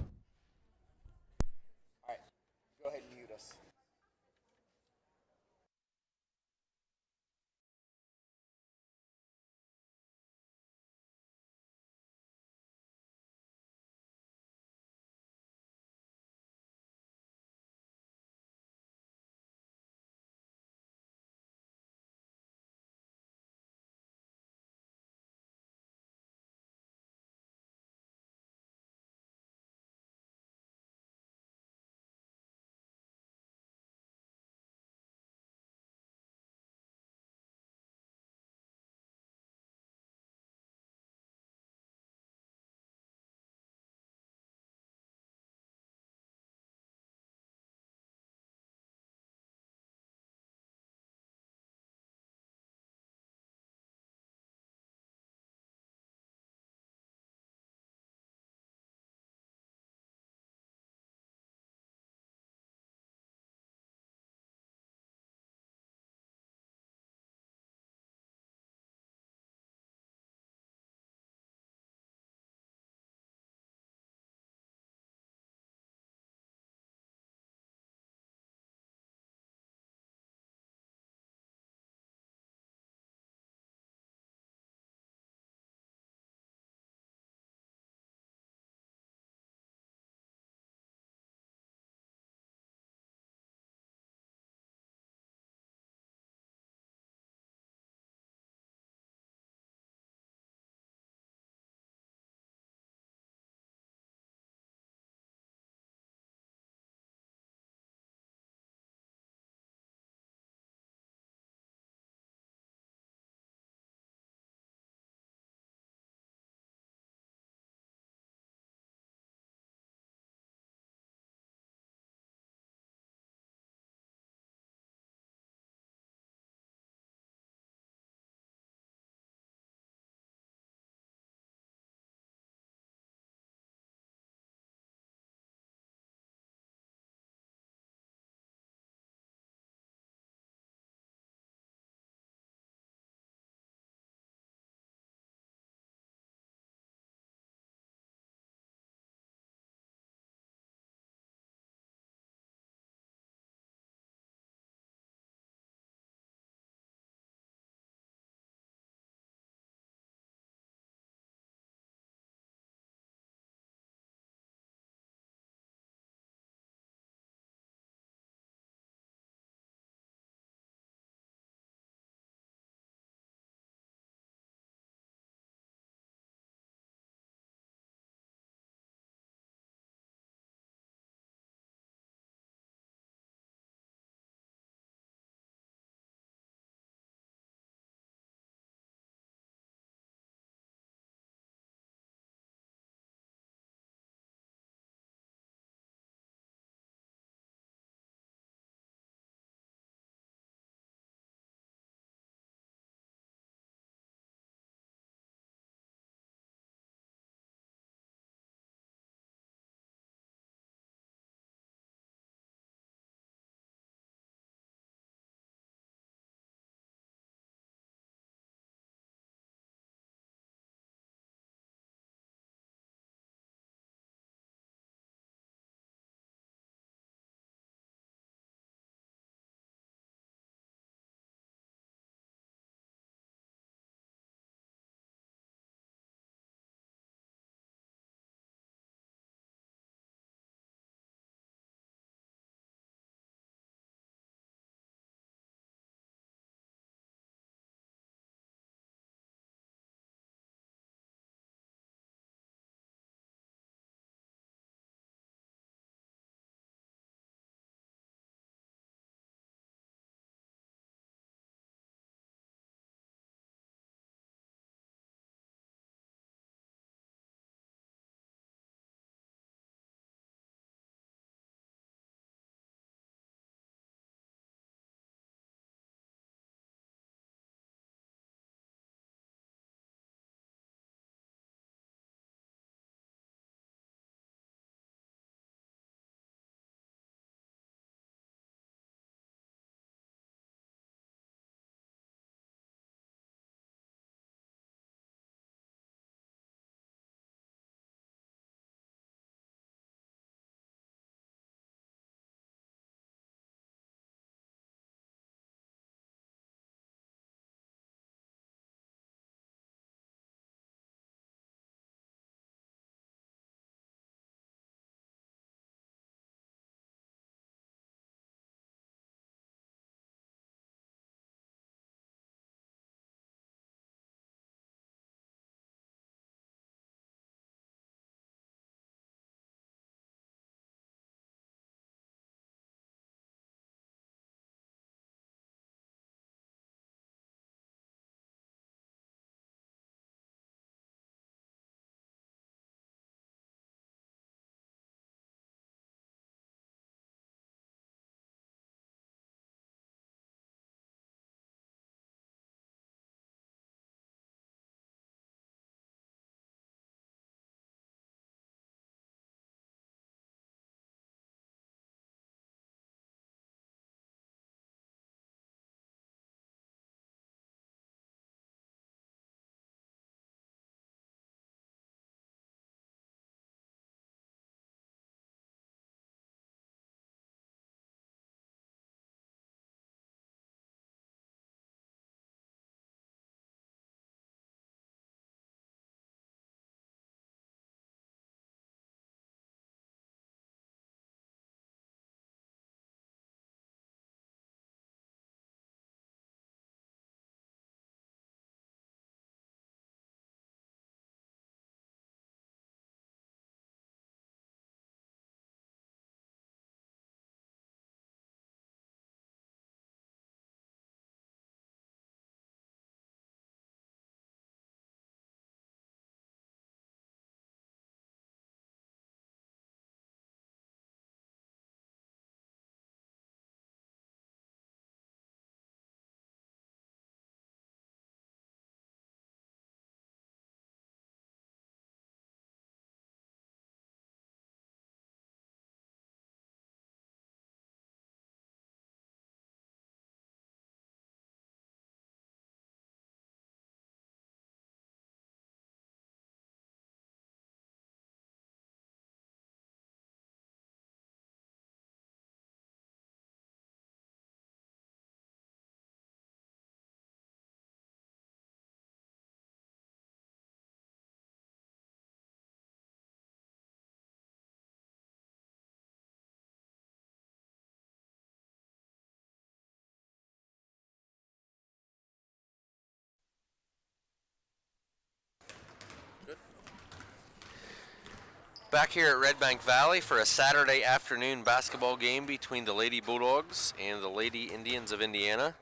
Back here at Redbank Valley for a Saturday afternoon basketball game between the Lady Bulldogs and the Lady Indians of Indiana.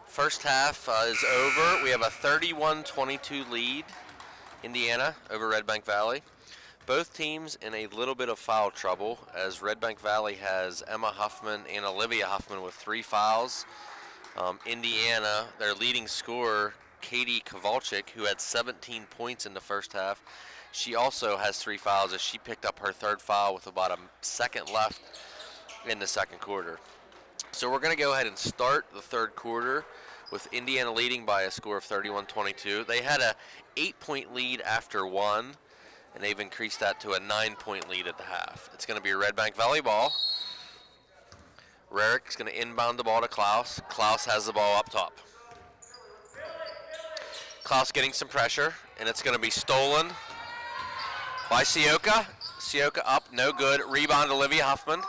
First half is over. We have a 31-22 lead, Indiana over Redbank Valley. Both teams in a little bit of foul trouble, as Redbank Valley has Emma Huffman and Olivia Huffman with 3 fouls. Indiana, their leading scorer, Katie Kowalczyk, who had 17 points in the first half, she also has 3 fouls as she picked up her 3rd foul with about a second left in the second quarter. So we're going to go ahead and start the 3rd quarter with Indiana leading by a score of 31-22. They had a 8-point lead after 1, and they've increased that to a 9-point lead at the half. It's going to be a Redbank Valley ball. Rarick's going to inbound the ball to Klaus. Klaus has the ball up top. Klaus getting some pressure, and it's going to be stolen by Sioka. Sioka up, no good. Rebound, Olivia Huffman.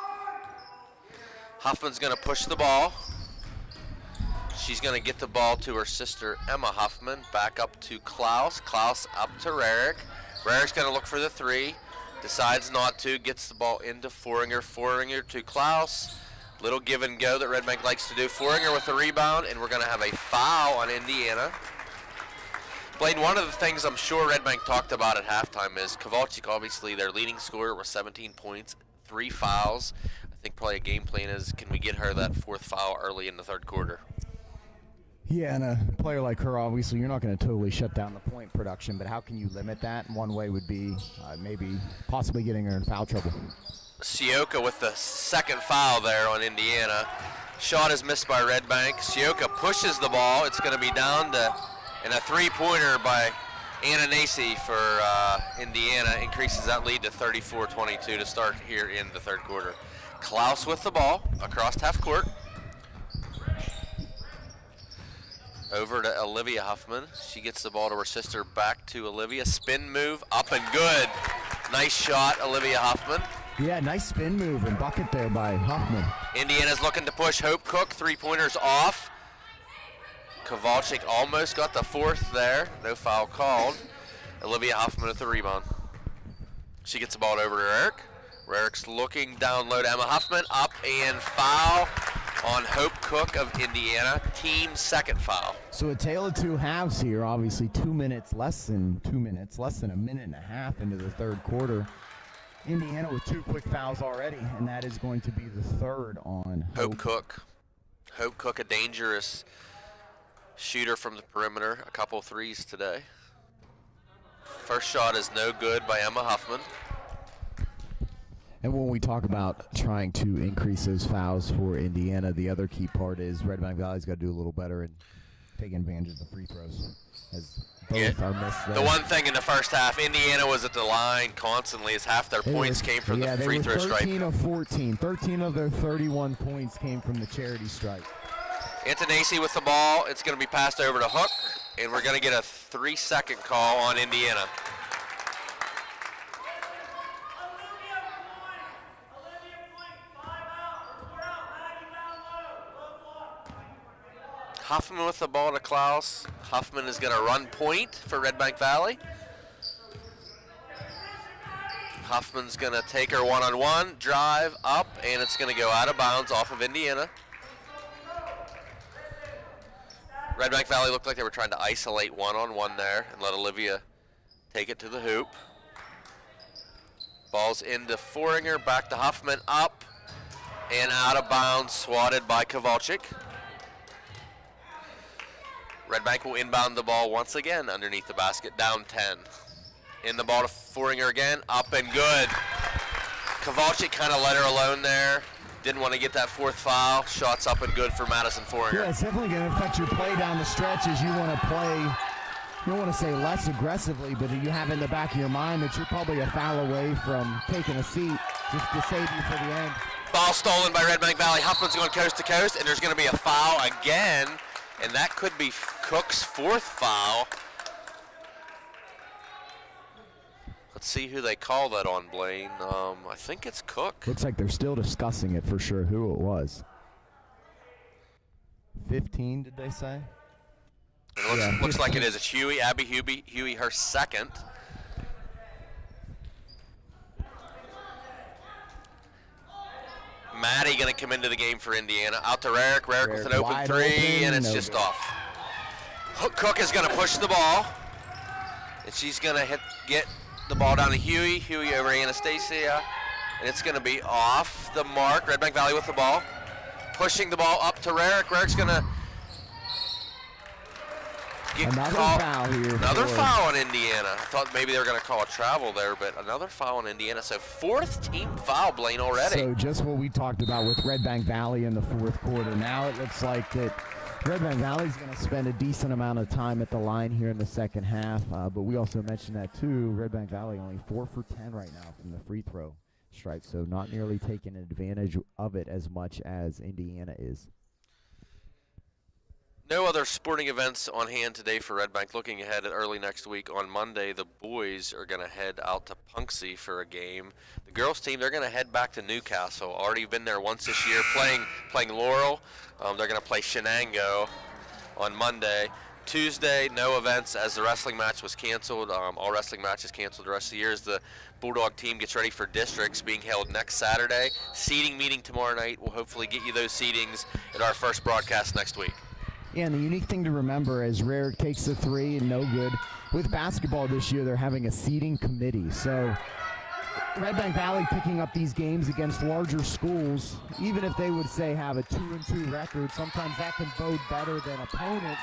Huffman's going to push the ball. She's going to get the ball to her sister, Emma Huffman. Back up to Klaus. Klaus up to Rarick. Rarick's going to look for the 3. Decides not to. Gets the ball into Foringer. Foringer to Klaus. Little give and go that Redbank likes to do. Foringer with the rebound, and we're going to have a foul on Indiana. Blaine, one of the things I'm sure Redbank talked about at halftime is Kowalczyk, obviously their leading scorer, with 17 points, 3 fouls. I think probably a game plan is, can we get her that 4th foul early in the 3rd quarter? Yeah, and a player like her, obviously, you're not going to totally shut down the point production, but how can you limit that? And one way would be maybe possibly getting her in foul trouble. Sioka with the 2nd foul there on Indiana. Shot is missed by Redbank. Sioka pushes the ball. It's going to be down to, and a 3-pointer by Anna Nacy for Indiana increases that lead to 34-22 to start here in the 3rd quarter. Klaus with the ball across half court. Over to Olivia Huffman. She gets the ball to her sister, back to Olivia. Spin move, up and good. Nice shot, Olivia Huffman. Yeah, nice spin move and bucket there by Huffman. Indiana's looking to push Hope Cook. 3-pointers off. Kowalczyk almost got the 4th there. No foul called. Olivia Huffman with the rebound. She gets the ball over to Eric. Rarick's looking down low to Emma Huffman. Up and foul on Hope Cook of Indiana. Team 2nd foul. So a tale of 2 halves here. Obviously less than a minute and a half into the 3rd quarter. Indiana with 2 quick fouls already, and that is going to be the 3rd on Hope Cook. Hope Cook, a dangerous shooter from the perimeter. A couple 3s today. First shot is no good by Emma Huffman. And when we talk about trying to increase those fouls for Indiana, the other key part is Redbank Valley's got to do a little better in taking advantage of the free throws, as both are missed there. The one thing in the first half, Indiana was at the line constantly, as half their points came from the free throw stripe. 13 of 14. 13 of their 31 points came from the charity stripe. Antonacci with the ball. It's going to be passed over to Hook, and we're going to get a 3-second call on Indiana. Huffman with the ball to Klaus. Huffman is going to run point for Redbank Valley. Huffman's going to take her one-on-one, drive up, and it's going to go out of bounds off of Indiana. Redbank Valley looked like they were trying to isolate one-on-one there and let Olivia take it to the hoop. Ball's into Foringer, back to Huffman, up and out of bounds, swatted by Kowalczyk. Redbank will inbound the ball once again underneath the basket, down 10. In the ball to Foringer again, up and good. Kowalczyk kind of let her alone there. Didn't want to get that 4th foul. Shots up and good for Madison Foringer. Yeah, it's definitely going to affect your play down the stretch as you want to play. You don't want to say less aggressively, but you have in the back of your mind that you're probably a foul away from taking a seat just to save you for the end. Ball stolen by Redbank Valley. Huffman's going coast to coast, and there's going to be a foul again. And that could be Cook's 4th foul. Let's see who they call that on, Blaine. I think it's Cook. Looks like they're still discussing it for sure, who it was. 15, did they say? It looks like it is. It's Huey, Abby Huey, her 2nd. Maddie going to come into the game for Indiana. Out to Rarick. Rarick with an open wide three, open, and it's no just good. off. Cook is going to push the ball, and she's going to get the ball down to Huey. Huey over Anastasia, and it's going to be off the mark. Redbank Valley with the ball. Pushing the ball up to Rarick. Rarick's going to get Another called. foul here. Another for- foul on Indiana. I thought maybe they were going to call a travel there, but another foul on Indiana. So fourth team foul, Blaine, already. So just what we talked about with Redbank Valley in the fourth quarter. Now it looks like that Redbank Valley's going to spend a decent amount of time at the line here in the second half. But we also mentioned that too. Redbank Valley only 4 for 10 right now from the free throw stripe. So not nearly taking advantage of it as much as Indiana is. No other sporting events on hand today for Redbank. Looking ahead at early next week on Monday, the boys are going to head out to Punxsutawney for a game. The girls team, they're going to head back to Newcastle. Already been there once this year playing Laurel. They're going to play Shenango on Monday. Tuesday, no events as the wrestling match was canceled. All wrestling matches canceled the rest of the year as the Bulldog team gets ready for districts being held next Saturday. Seating meeting tomorrow night. We'll hopefully get you those seatings at our first broadcast next week. Yeah, and the unique thing to remember as Rarick takes the three and no good. With basketball this year, they're having a seating committee. So Redbank Valley picking up these games against larger schools, even if they would say have a 2-2 record, sometimes that can bode better than opponents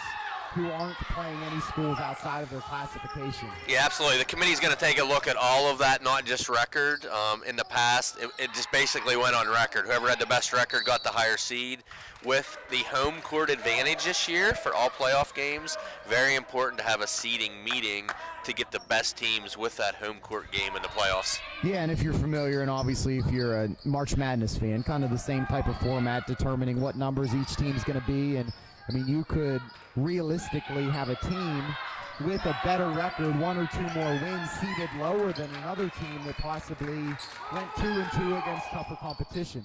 who aren't playing any schools outside of their classification. Yeah, absolutely. The committee's going to take a look at all of that, not just record. In the past, it just basically went on record. Whoever had the best record got the higher seed. With the home court advantage this year for all playoff games, very important to have a seeding meeting to get the best teams with that home court game in the playoffs. Yeah, and if you're familiar, and obviously if you're a March Madness fan, kind of the same type of format, determining what numbers each team's going to be. And I mean, you could realistically have a team with a better record, 1 or 2 more wins, seeded lower than another team that possibly went 2-2 against tougher competition.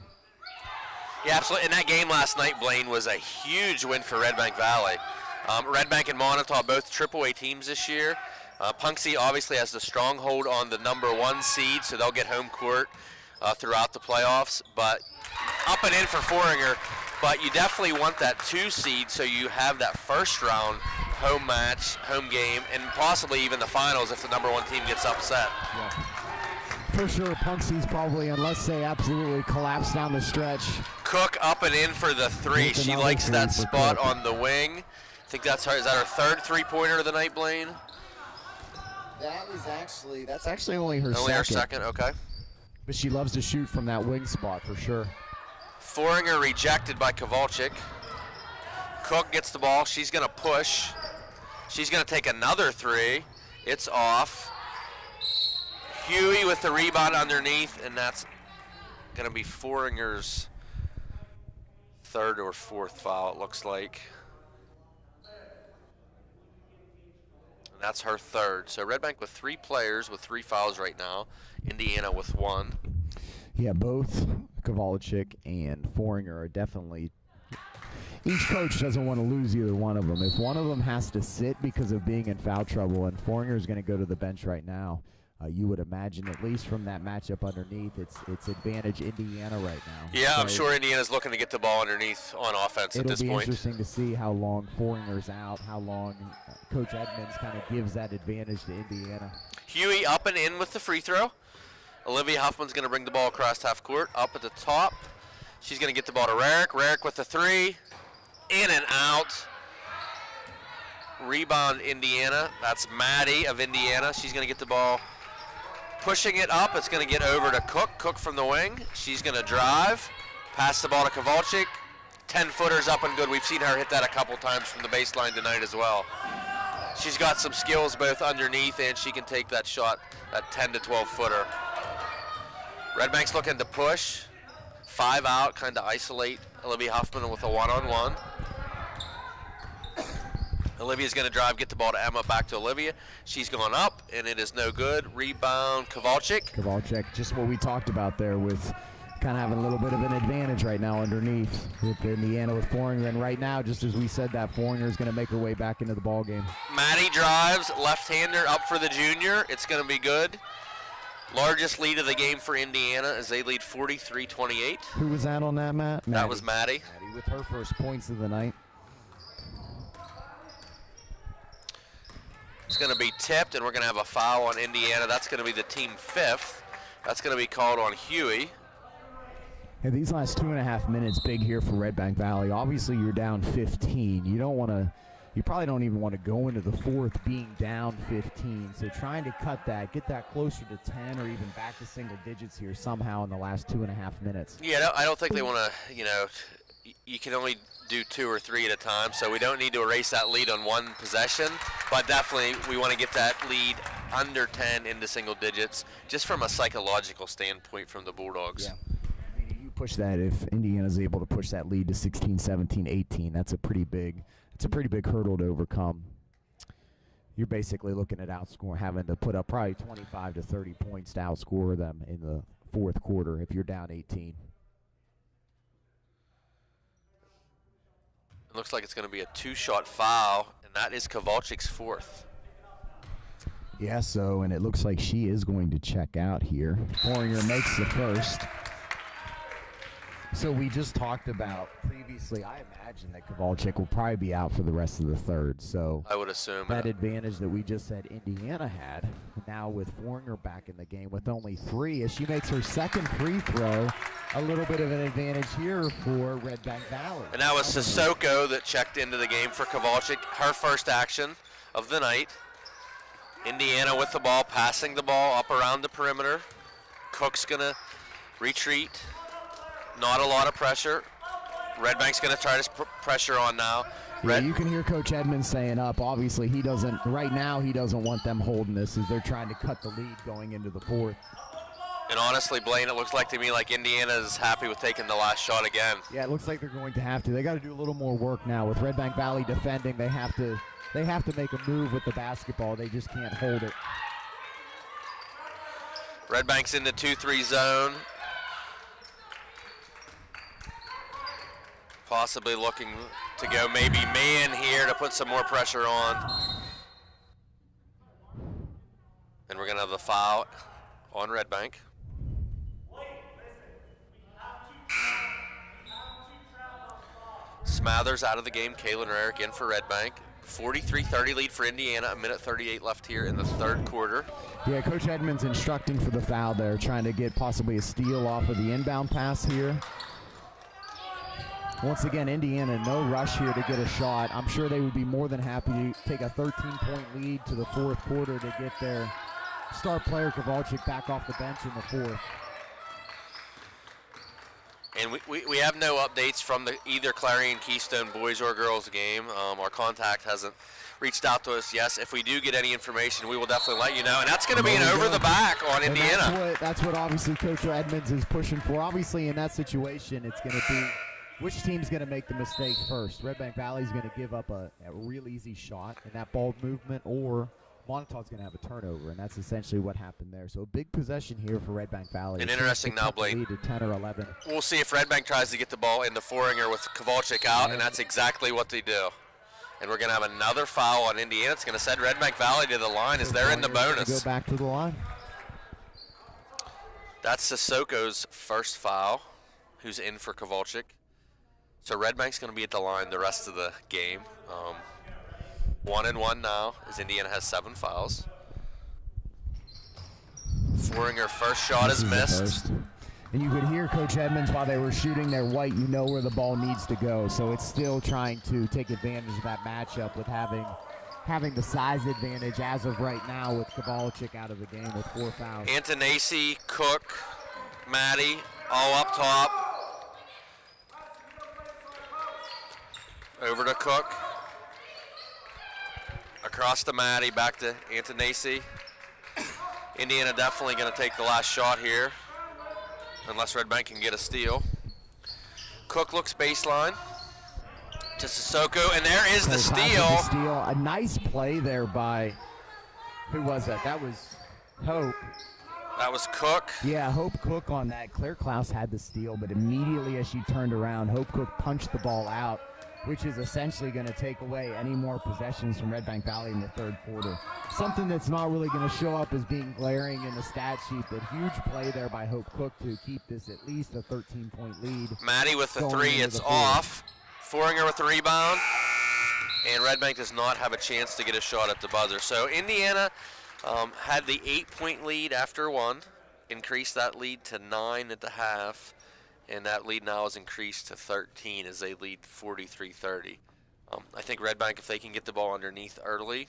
Yeah, absolutely. And that game last night, Blaine, was a huge win for Redbank Valley. Redbank and Montauk both AAA teams this year. Punxsutawney obviously has the stronghold on the number 1 seed, so they'll get home court throughout the playoffs. But up and in for Foringer. But you definitely want that 2 seed so you have that first round home match, home game, and possibly even the finals if the number 1 team gets upset. Yeah. For sure, Punxsutawney's probably, unless they absolutely collapse down the stretch. Cook up and in for the 3. With She another likes three that for spot Cook. on the wing. I think that's her. Is that her 3rd three-pointer of the night, Blaine? That's actually only her Only her second, okay. But she loves to shoot from that wing spot for sure. Foringer rejected by Kowalczyk. Cook gets the ball. She's going to push. She's going to take another 3. It's off. Huey with the rebound underneath, and that's going to be Foringer's 3rd or 4th foul, it looks like. And that's her 3rd. So Redbank with 3 players with 3 fouls right now. Indiana with 1. Yeah, both Kowalczyk and Foringer are definitely. Each coach doesn't want to lose either one of them. If one of them has to sit because of being in foul trouble, and Foringer is going to go to the bench right now, you would imagine, at least from that matchup underneath, it's advantage Indiana right now. Yeah, So I'm sure Indiana's looking to get the ball underneath on offense at this it'll be point. interesting to see how long Foringer's out, how long Coach Edmonds kind of gives that advantage to Indiana. Huey up and in with the free throw. Olivia Huffman's going to bring the ball across half court, up at the top. She's going to get the ball to Rarick. Rarick with the 3. In and out. Rebound Indiana. That's Maddie of Indiana. She's going to get the ball. Pushing it up, it's going to get over to Cook. Cook from the wing. She's going to drive. Pass the ball to Kowalczyk. 10-footers up and good. We've seen her hit that a couple times from the baseline tonight as well. She's got some skills both underneath, and she can take that shot, that 10 to 12-footer. Redbank's looking to push. 5 out, kind of isolate Olivia Huffman with a one-on-one. Olivia's going to drive, get the ball to Emma, back to Olivia. She's going up, and it is no good. Rebound, Kowalczyk. Kowalczyk, just what we talked about there with kind of having a little bit of an advantage right now underneath with Indiana with Foringer. And right now, just as we said, that Foringer is going to make her way back into the ball game. Maddie drives, left-hander up for the junior. It's going to be good. Largest lead of the game for Indiana as they lead 43-28. Who was that on that, Matt? That was Maddie. Maddie with her first points of the night. It's going to be tipped, and we're going to have a foul on Indiana. That's going to be the team 5th. That's going to be called on Huey. Yeah, these last 2.5 minutes big here for Red Bank Valley. Obviously, you're down 15. You probably don't even want to go into the fourth being down 15. So trying to cut that, get that closer to 10 or even back to single digits here somehow in the last 2.5 minutes. Yeah, I don't think they want to, you can only do 2 or 3 at a time, so we don't need to erase that lead on one possession, but definitely we want to get that lead under 10 into single digits, just from a psychological standpoint from the Bulldogs. Yeah. I mean, you push that, if Indiana's able to push that lead to 16, 17, 18, that's a pretty big hurdle to overcome. You're basically looking at having to put up probably 25 to 30 points to outscore them in the fourth quarter if you're down 18. It looks like it's going to be a 2-shot foul, and that is Kowalczyk's 4th. Yeah, and it looks like she is going to check out here. Fournier makes the first. So we just talked about previously, I imagine that Kowalczyk will probably be out for the rest of the third. So I would assume that advantage that we just said Indiana had, now with Fournier back in the game with only 3, as she makes her second free throw, a little bit of an advantage here for Red Bank Valley. And that was Sissoko that checked into the game for Kowalczyk, her first action of the night. Indiana with the ball, passing the ball up around the perimeter. Cook's going to retreat. Not a lot of pressure. Red Bank's going to try to pressure on now. Yeah, you can hear Coach Edmonds saying up. Obviously, right now he doesn't want them holding this as they're trying to cut the lead going into the fourth. And honestly, Blaine, it looks like to me like Indiana is happy with taking the last shot again. Yeah, it looks like they're going to have to. They got to do a little more work now. With Red Bank Valley defending, they have to make a move with the basketball. They just can't hold it. Red Bank's in the 2-3 zone. Possibly looking to go maybe man here to put some more pressure on. And we're going to have the foul on Red Bank. Smathers out of the game. Kaylin Rarick in for Red Bank. 43-30 lead for Indiana. 1:38 left here in the third quarter. Yeah, Coach Edmonds instructing for the foul there, trying to get possibly a steal off of the inbound pass here. Once again, Indiana, no rush here to get a shot. I'm sure they would be more than happy to take a 13-point lead to the fourth quarter to get their star player Kowalczyk back off the bench in the fourth. And we have no updates from either Clarion Keystone boys or girls game. Our contact hasn't reached out to us yet. If we do get any information, we will definitely let you know. And that's going to be an over the back on Indiana. That's what obviously Coach Edmonds is pushing for. Obviously, in that situation, it's going to be which team's going to make the mistake first. Red Bank Valley is going to give up a real easy shot in that ball movement, or Montauk's going to have a turnover, and that's essentially what happened there. So a big possession here for Red Bank Valley. And interesting now, Blaine. To 10 or 11. We'll see if Red Bank tries to get the ball into Fouringer with Kowalczyk out, and that's exactly what they do. And we're going to have another foul on Indiana. It's going to send Red Bank Valley to the line as they're in the bonus. Go back to the line. That's Sissoko's first foul, who's in for Kowalczyk. So Red Bank's going to be at the line the rest of the game. 1-1 now, as Indiana has 7 fouls. Fouringer first shot is missed. And you could hear Coach Edmonds while they were shooting their white, you know where the ball needs to go. So it's still trying to take advantage of that matchup with having the size advantage as of right now with Kowalczyk out of the game with 4 fouls. Antonacci, Cook, Maddie, all up top. Over to Cook. Across to Maddie, back to Antonacci. Indiana definitely going to take the last shot here, unless Red Bank can get a steal. Cook looks baseline to Sissoko, and there is the steal. A nice play there by, who was that? That was Hope. That was Cook. Yeah, Hope Cook on that. Claire Klaus had the steal, but immediately as she turned around, Hope Cook punched the ball out. which is essentially going to take away any more possessions from Red Bank Valley in the third quarter. Something that's not really going to show up as being glaring in the stat sheet, but huge play there by Hope Cook to keep this at least a 13-point lead. Maddie with the three, it's off. Foringer with the rebound, and Red Bank does not have a chance to get a shot at the buzzer. So Indiana had the 8-point lead after one, increased that lead to 9 at the half, and that lead now is increased to 13 as they lead 43-30. I think Red Bank, if they can get the ball underneath early,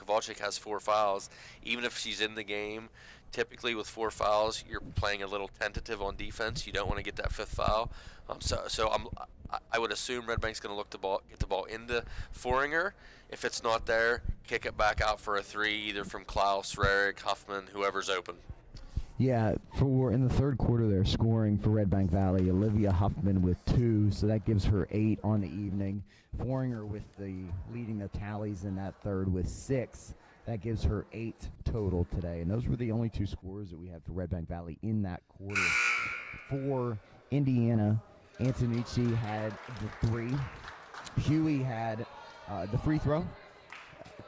Kowalczyk has 4 fouls. Even if she's in the game, typically with 4 fouls, you're playing a little tentative on defense. You don't want to get that 5th foul. I would assume Red Bank's going to get the ball into Foringer. If it's not there, kick it back out for a 3, either from Klaus, Rarick, Huffman, whoever's open. Yeah, in the third quarter, they're scoring for Red Bank Valley. Olivia Huffman with 2, so that gives her 8 on the evening. Foringer leading the tallies in that third with 6. That gives her 8 total today. And those were the only 2 scores that we had for Red Bank Valley in that quarter. For Indiana, Antonici had the 3. Huey had the free throw.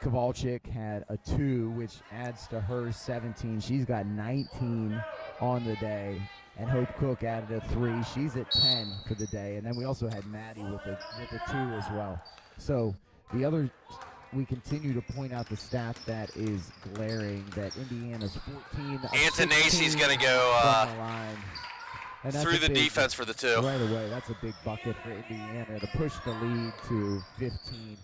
Kowalczyk had a 2, which adds to her 17. She's got 19 on the day. And Hope Cook added a 3. She's at 10 for the day. And then we also had Maddie with a 2 as well. So we continue to point out the stat that is glaring, that Indiana's 14. Antonacci's going to go through the defense for the 2. Right away, that's a big bucket for Indiana to push the lead to 15.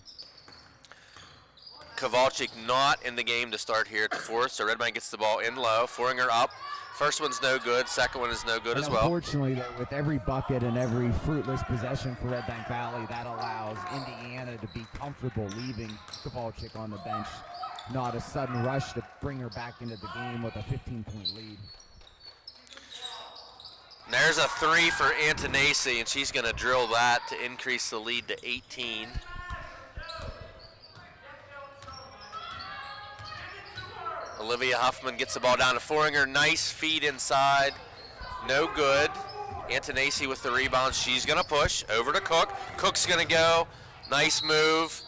Kowalczyk not in the game to start here at the 4th, so Red Bank gets the ball in low. Foringer up. First one's no good. Second one is no good as well. Unfortunately, though, with every bucket and every fruitless possession for Red Bank Valley, that allows Indiana to be comfortable leaving Kowalczyk on the bench. Not a sudden rush to bring her back into the game with a 15-point lead. And there's a 3 for Antonacci, and she's going to drill that to increase the lead to 18. Olivia Huffman gets the ball down to Foringer. Nice feed inside. No good. Antonacci with the rebound. She's going to push over to Cook. Cook's going to go. Nice move.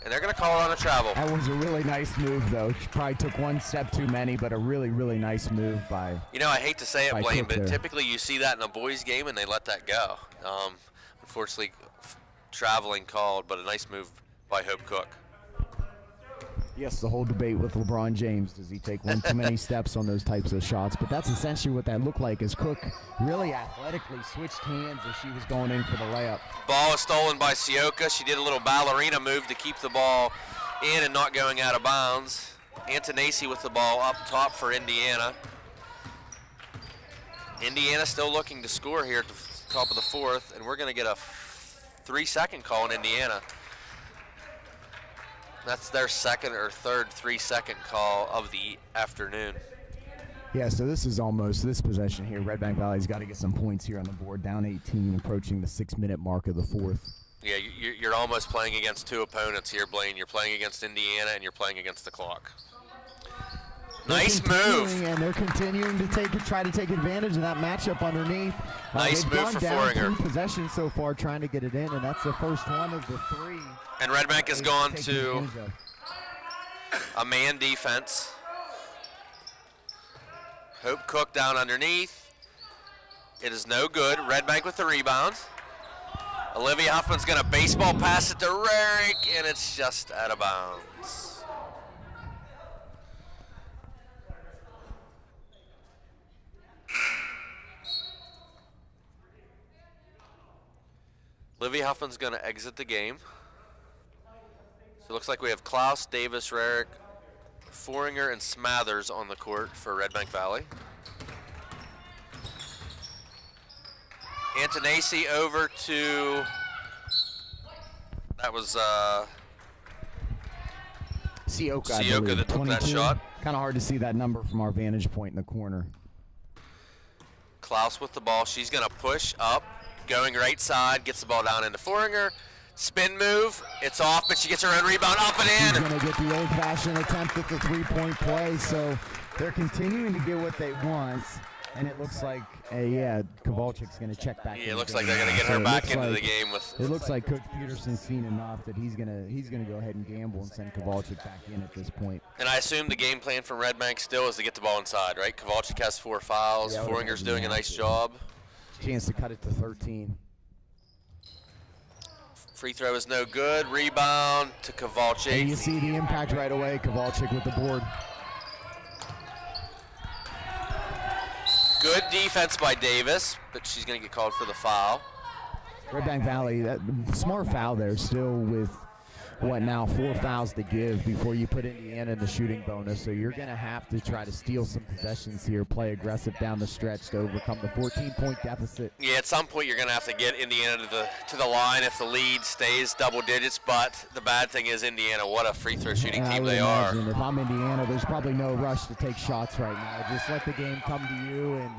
And they're going to call it on a travel. That was a really nice move, though. She probably took one step too many, but a really, really nice move by I hate to say it, Blaine, but there. typically you see that in a boys' game and they let that go. Unfortunately, traveling called, but a nice move by Hope Cook. Yes, the whole debate with LeBron James. Does he take one too many steps on those types of shots? But that's essentially what that looked like, as Cook really athletically switched hands as she was going in for the layup. Ball is stolen by Sioka. She did a little ballerina move to keep the ball in and not going out of bounds. Antonacci with the ball up top for Indiana. Indiana still looking to score here at the top of the 4th, and we're going to get a 3-second call in Indiana. That's their second or third 3-second call of the afternoon. Yeah, so this possession here, Red Bank Valley's got to get some points here on the board. Down 18, approaching the 6-minute mark of the 4th. Yeah, you're almost playing against 2 opponents here, Blaine. You're playing against Indiana and you're playing against the clock. Nice move. And they're continuing to try to take advantage of that matchup underneath. Nice move for Foringer. 3 possessions so far trying to get it in, and that's the first one of the 3. And Red Bank has gone to a man defense. Hope Cook down underneath. It is no good. Red Bank with the rebound. Olivia Huffman's going to baseball pass it to Rarick, and it's just out of bounds. Olivia Huffman's going to exit the game. So it looks like we have Klaus, Davis, Rarick, Foringer, and Smathers on the court for Red Bank Valley. Antonacci over to, that was Sioka that took that shot. Kind of hard to see that number from our vantage point in the corner. Klaus with the ball. She's going to push up, going right side, gets the ball down into Foringer. Spin move. It's off, but she gets her own rebound up and in. She's going to get the old-fashioned attempt at the 3-point play, so they're continuing to get what they want. And it looks like, yeah, Kowalczyk's going to check back. Yeah, it looks like they're going to get her back into the game with. It looks like Coach Peterson's seen enough that he's gonna go ahead and gamble and send Kowalczyk back in at this point. And I assume the game plan from Redbank still is to get the ball inside, right? Kowalczyk has 4 fouls. Yeah, Foringer's doing a nice job. Chance to cut it to 13. Free throw is no good. Rebound to Kowalczyk. And you see the impact right away. Kowalczyk with the board. Good defense by Davis, but she's going to get called for the foul. Redbank Valley, that smart foul there, still with, what now, 4 fouls to give before you put Indiana in the shooting bonus. So you're going to have to try to steal some possessions here, play aggressive down the stretch to overcome the 14-point deficit. Yeah, at some point you're going to have to get Indiana to the line if the lead stays double digits. But the bad thing is Indiana, what a free throw shooting team they are. If I'm Indiana, there's probably no rush to take shots right now. Just let the game come to you and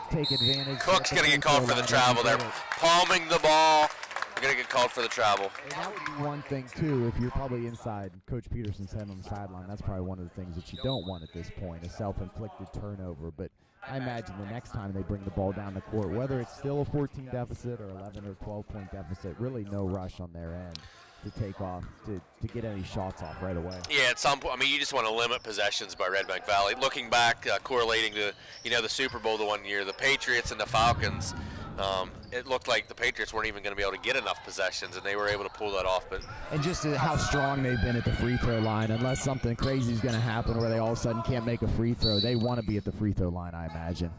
take advantage. Cook's going to get called for the travel. They're palming the ball. They're going to get called for the travel. And that would be one thing, too, if you're probably inside Coach Peterson's head on the sideline. That's probably one of the things that you don't want at this point, a self-inflicted turnover. But I imagine the next time they bring the ball down the court, whether it's still a 14 deficit or 11 or 12-point deficit, really no rush on their end to take off, to get any shots off right away. Yeah, at some point, I mean, you just want to limit possessions by Redbank Valley. Looking back, correlating to, the Super Bowl the one year, the Patriots and the Falcons, it looked like the Patriots weren't even going to be able to get enough possessions, and they were able to pull that off. But and just how strong they've been at the free throw line, unless something crazy is going to happen where they all of a sudden can't make a free throw, they want to be at the free throw line, I imagine.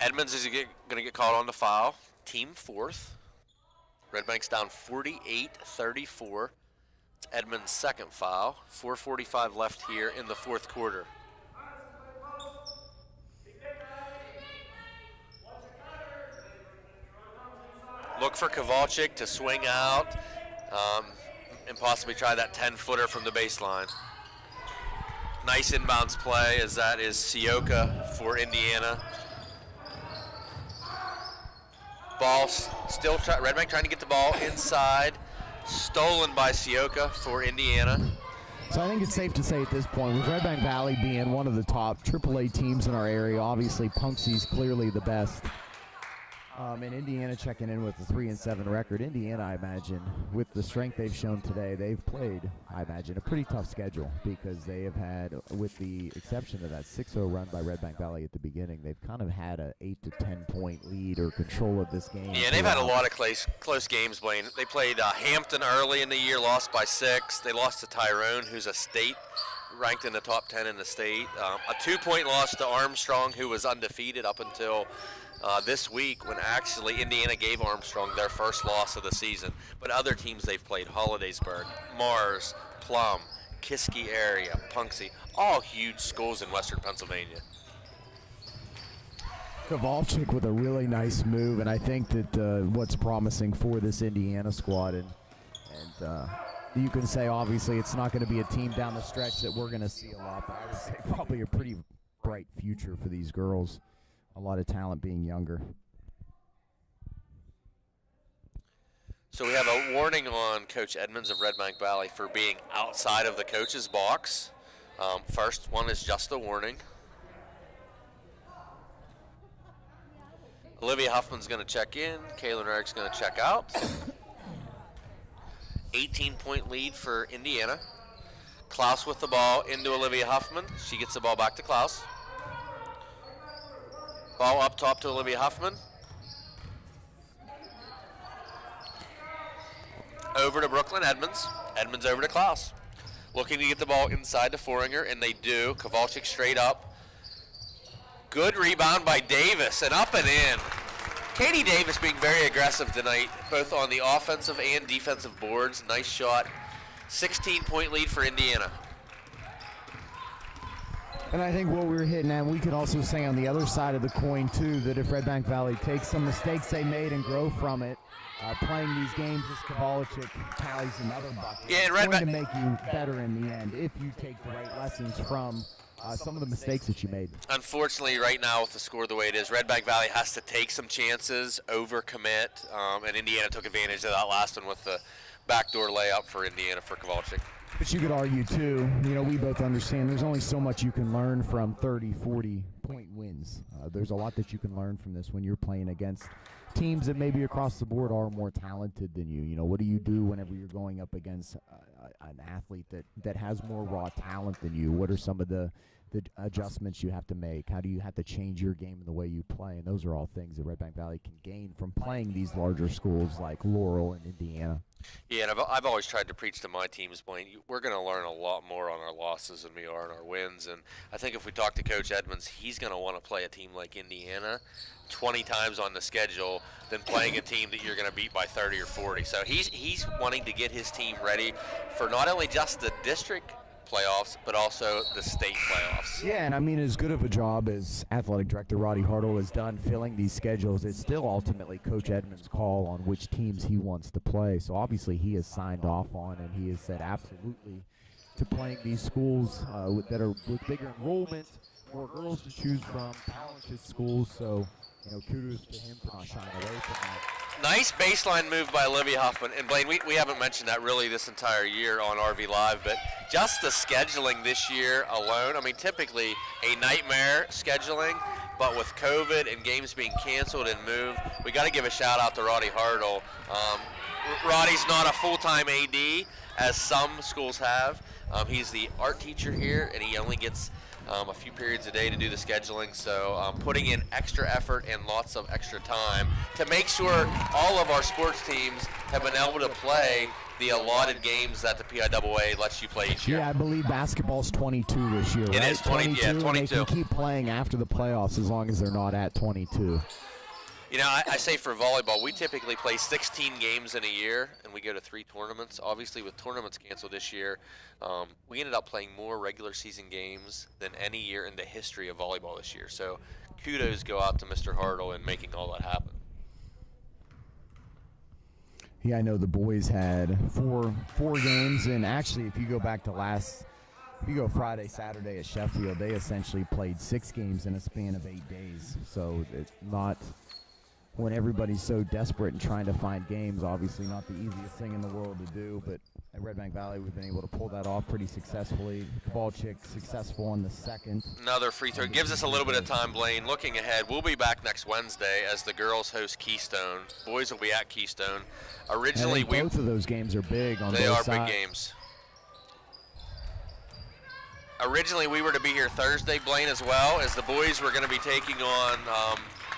Edmonds is going to get called on the foul. Team 4th. Redbank's down 48-34. It's Edmonds' second foul. 4:45 left here in the 4th quarter. Look for Kowalczyk to swing out and possibly try that 10-footer from the baseline. Nice inbounds play, as that is Sioka for Indiana. Ball still, Redbank trying to get the ball inside. Stolen by Sioka for Indiana. So I think it's safe to say at this point, with Redbank Valley being one of the top AAA teams in our area, obviously Punksy's clearly the best. And Indiana checking in with a 3-7 record. Indiana, I imagine, with the strength they've shown today, they've played, I imagine, a pretty tough schedule because they have had, with the exception of that 6-0 run by Redbank Valley at the beginning, they've kind of had a 8 to 10 point lead or control of this game. Yeah, they've had a lot of close games, Blaine. They played Hampton early in the year, lost by 6. They lost to Tyrone, who's a state ranked in the top 10 in the state. A 2-point loss to Armstrong, who was undefeated up until this week, when actually Indiana gave Armstrong their first loss of the season. But other teams they've played, Hollidaysburg, Mars, Plum, Kiski area, Punxsutawney, all huge schools in Western Pennsylvania. Kowalczyk with a really nice move, and I think that what's promising for this Indiana squad, and you can say obviously it's not going to be a team down the stretch that we're going to see a lot, but I would say probably a pretty bright future for these girls. A lot of talent being younger. So we have a warning on Coach Edmonds of Redbank Valley for being outside of the coach's box. First one is just a warning. Olivia Huffman's going to check in. Kaylin Eric's going to check out. 18-point lead for Indiana. Klaus with the ball into Olivia Huffman. She gets the ball back to Klaus. Ball up top to Olivia Huffman. Over to Brooklyn Edmonds. Edmonds over to Klaus. Looking to get the ball inside to Foringer, and they do. Kowalczyk straight up. Good rebound by Davis, and up and in. Katie Davis being very aggressive tonight, both on the offensive and defensive boards. Nice shot. 16-point lead for Indiana. And I think what we're hitting at, we could also say on the other side of the coin, too, that if Redbank Valley takes some mistakes they made and grow from it, playing these games as Kowalczyk tallies another bucket, it's going to make you better in the end if you take the right lessons from some of the mistakes that you made. Unfortunately, right now with the score the way it is, Redbank Valley has to take some chances, overcommit, and Indiana took advantage of that last one with the backdoor layup for Indiana for Kowalczyk. But you could argue, too, we both understand there's only so much you can learn from 30, 40 point wins. There's a lot that you can learn from this when you're playing against teams that maybe across the board are more talented than you. You know, what do you do whenever you're going up against an athlete that has more raw talent than you? What are some of the adjustments you have to make? How do you have to change your game and the way you play? And those are all things that Redbank Valley can gain from playing these larger schools like Laurel and Indiana. Yeah, and I've always tried to preach to my teams, Blaine, we're going to learn a lot more on our losses than we are on our wins. And I think if we talk to Coach Edmonds, he's going to want to play a team like Indiana 20 times on the schedule than playing a team that you're going to beat by 30 or 40. So he's wanting to get his team ready for not only just the district playoffs, but also the state playoffs. Yeah, and I mean, as good of a job as athletic director Roddy Hartle has done filling these schedules, it's still ultimately Coach Edmonds' call on which teams he wants to play. So obviously he has signed off on, and he has said absolutely to playing these schools that are with bigger enrollment, more girls to choose from, talented schools. So, you know, kudos to him for not shying away from that. Nice baseline move by Olivia Huffman. And Blaine, we haven't mentioned that really this entire year on RV Live, but just the scheduling this year alone, I mean, typically a nightmare scheduling, but with COVID and games being canceled and moved, we got to give a shout out to Roddy Hartle. Roddy's not a full-time AD, as some schools have. He's the art teacher here, and he only gets a few periods a day to do the scheduling, so putting in extra effort and lots of extra time to make sure all of our sports teams have been able to play the allotted games that the PIAA lets you play each year. Yeah, I believe basketball's 22 this year, right? It is 22. And they can keep playing after the playoffs as long as they're not at 22. You know, I say for volleyball, we typically play 16 games in a year, and we go to 3 tournaments. Obviously, with tournaments canceled this year, we ended up playing more regular season games than any year in the history of volleyball this year. So kudos go out to Mr. Hartle in making all that happen. Yeah, I know the boys had four games, and actually, if you go back to if you go Friday, Saturday at Sheffield, they essentially played 6 games in a span of 8 days. So it's not, when everybody's so desperate and trying to find games, obviously not the easiest thing in the world to do, but at Redbank Valley, we've been able to pull that off pretty successfully. Ball chick successful on the second. Another free throw. Gives us a little bit of time, Blaine. Looking ahead, we'll be back next Wednesday as the girls host Keystone. Boys will be at Keystone. Originally, both of those games are big on both sides. They are big games. Originally, we were to be here Thursday, Blaine, as well, as the boys were going to be taking on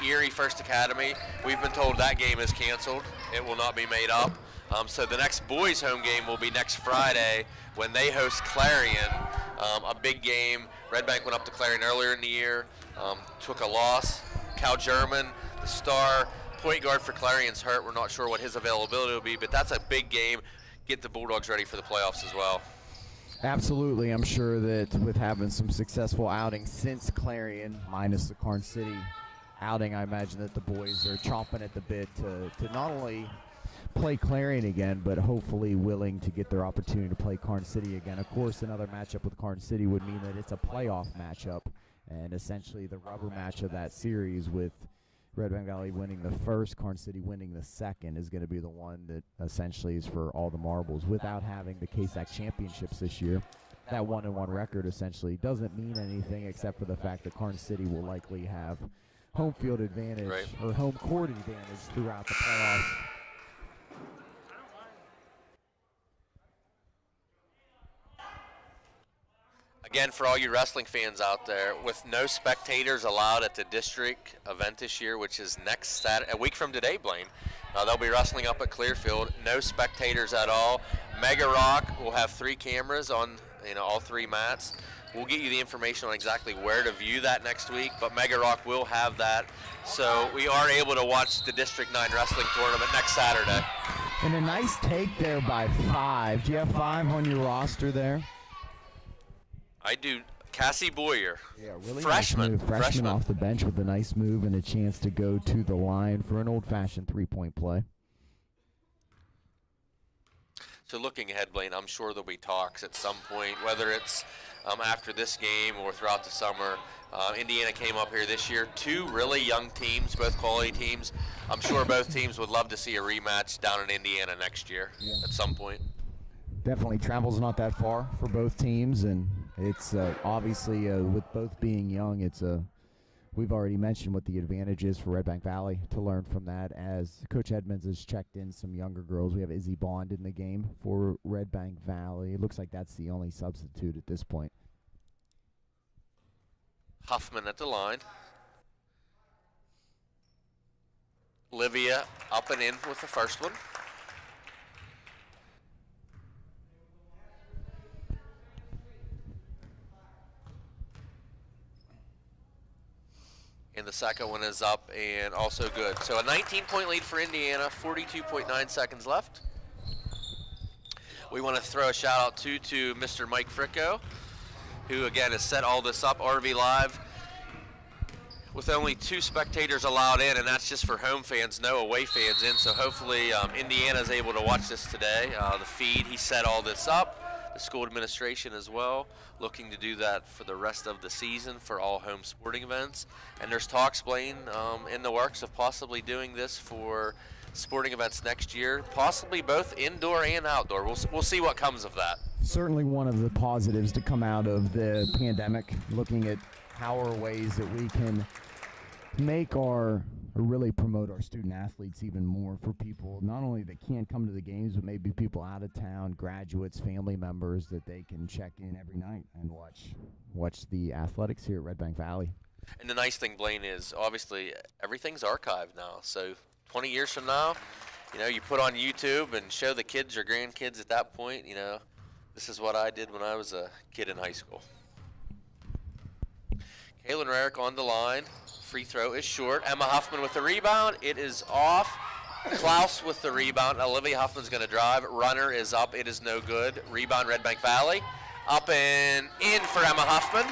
Erie First Academy. We've been told that game is canceled. It will not be made up. So the next boys' home game will be next Friday when they host Clarion, a big game. Redbank went up to Clarion earlier in the year, took a loss. Cal German, the star point guard for Clarion's hurt. We're not sure what his availability will be, but that's a big game. Get the Bulldogs ready for the playoffs as well. Absolutely. I'm sure that with having some successful outings since Clarion, minus the Karn City outing, I imagine that the boys are chomping at the bit to not only play Clarion again, but hopefully willing to get their opportunity to play Karn City again. Of course, another matchup with Karn City would mean that it's a playoff matchup, and essentially the rubber match of that series with Redbank Valley winning the first, Karn City winning the second is going to be the one that essentially is for all the marbles. Without having the KSAC championships this year, that 1-1 record essentially doesn't mean anything except for the fact that Karn City will likely have home field advantage or home court advantage throughout the playoffs. Again, for all you wrestling fans out there, with no spectators allowed at the district event this year, which is next Saturday, a week from today, Blaine, they'll be wrestling up at Clearfield. No spectators at all. Mega Rock will have 3 cameras on all 3 mats. We'll get you the information on exactly where to view that next week, but Mega Rock will have that. So we are able to watch the District 9 Wrestling Tournament next Saturday. And a nice take there by 5. Do you have 5 on your roster there? I do. Cassie Boyer. Yeah, really freshman. Nice move. Freshman off the bench with a nice move and a chance to go to the line for an old-fashioned 3-point play. So looking ahead, Blaine, I'm sure there'll be talks at some point, whether it's after this game or throughout the summer. Indiana came up here this year. 2 really young teams, both quality teams. I'm sure both teams would love to see a rematch down in Indiana next year at some point. Definitely travel's not that far for both teams, and it's obviously with both being young, it's a we've already mentioned what the advantage is for Red Bank Valley to learn from that, as Coach Edmonds has checked in some younger girls. We have Izzy Bond in the game for Red Bank Valley. It looks like that's the only substitute at this point. Huffman at the line. Olivia up and in with the first one. And the second one is up and also good. So a 19-point lead for Indiana, 42.9 seconds left. We want to throw a shout out to Mr. Mike Fricko, who again has set all this up, RV Live, with only 2 spectators allowed in, and that's just for home fans, no away fans in. So hopefully Indiana is able to watch this today. The feed, he set all this up. The school administration as well, looking to do that for the rest of the season for all home sporting events. And there's talks, Blaine, in the works of possibly doing this for sporting events next year, possibly both indoor and outdoor. We'll see what comes of that. Certainly one of the positives to come out of the pandemic, looking at how are ways that we can make or really promote our student athletes even more for people not only that can't come to the games, but maybe people out of town, graduates, family members, that they can check in every night and watch the athletics here at Red Bank Valley. And the nice thing, Blaine, is obviously everything's archived now. So 20 years from now, you put on YouTube and show the kids or grandkids at that point, this is what I did when I was a kid in high school. Kaylin Rarick on the line. Free throw is short. Emma Huffman with the rebound. It is off. Klaus with the rebound. Olivia Huffman's going to drive. Runner is up. It is no good. Rebound, Red Bank Valley. Up and in for Emma Huffman.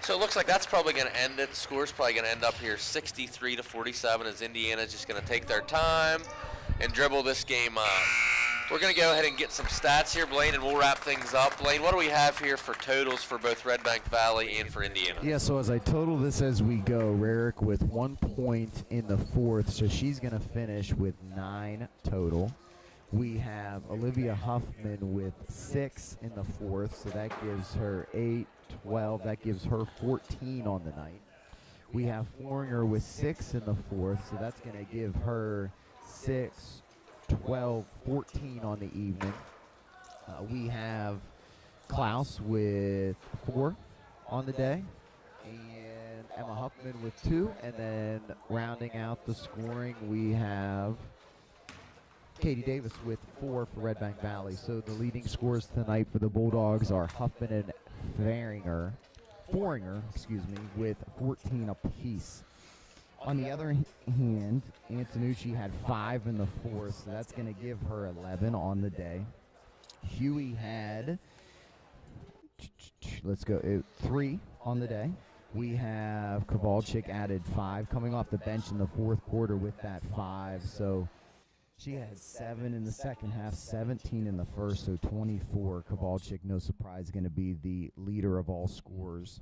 So it looks like that's probably going to end it. The score's probably going to end up here 63-47 as Indiana's just going to take their time and dribble this game up. We're going to go ahead and get some stats here, Blaine, and we'll wrap things up. Blaine, what do we have here for totals for both Red Bank Valley and for Indiana? Yeah, so as I total this as we go, Rarick with 1 point in the fourth, so she's going to finish with 9 total. We have Olivia Huffman with 6 in the fourth, so that gives her 8, 12. That gives her 14 on the night. We have Floringer with 6 in the fourth, so that's going to give her 6, 12, 14 on the evening. We have Klaus with 4 on the day, and Emma Huffman with 2, and then rounding out the scoring, we have Katie Davis with 4 for Red Bank Valley. So the leading scores tonight for the Bulldogs are Huffman and Foringer, with 14 apiece. On the other hand, Antonucci had 5 in the fourth, so that's going to give her 11 on the day. Huey had, 3 on the day. We have Kowalczyk added 5, coming off the bench in the fourth quarter with that 5. So she had 7 in the second half, 17 in the first, so 24. Kowalczyk, no surprise, going to be the leader of all scorers.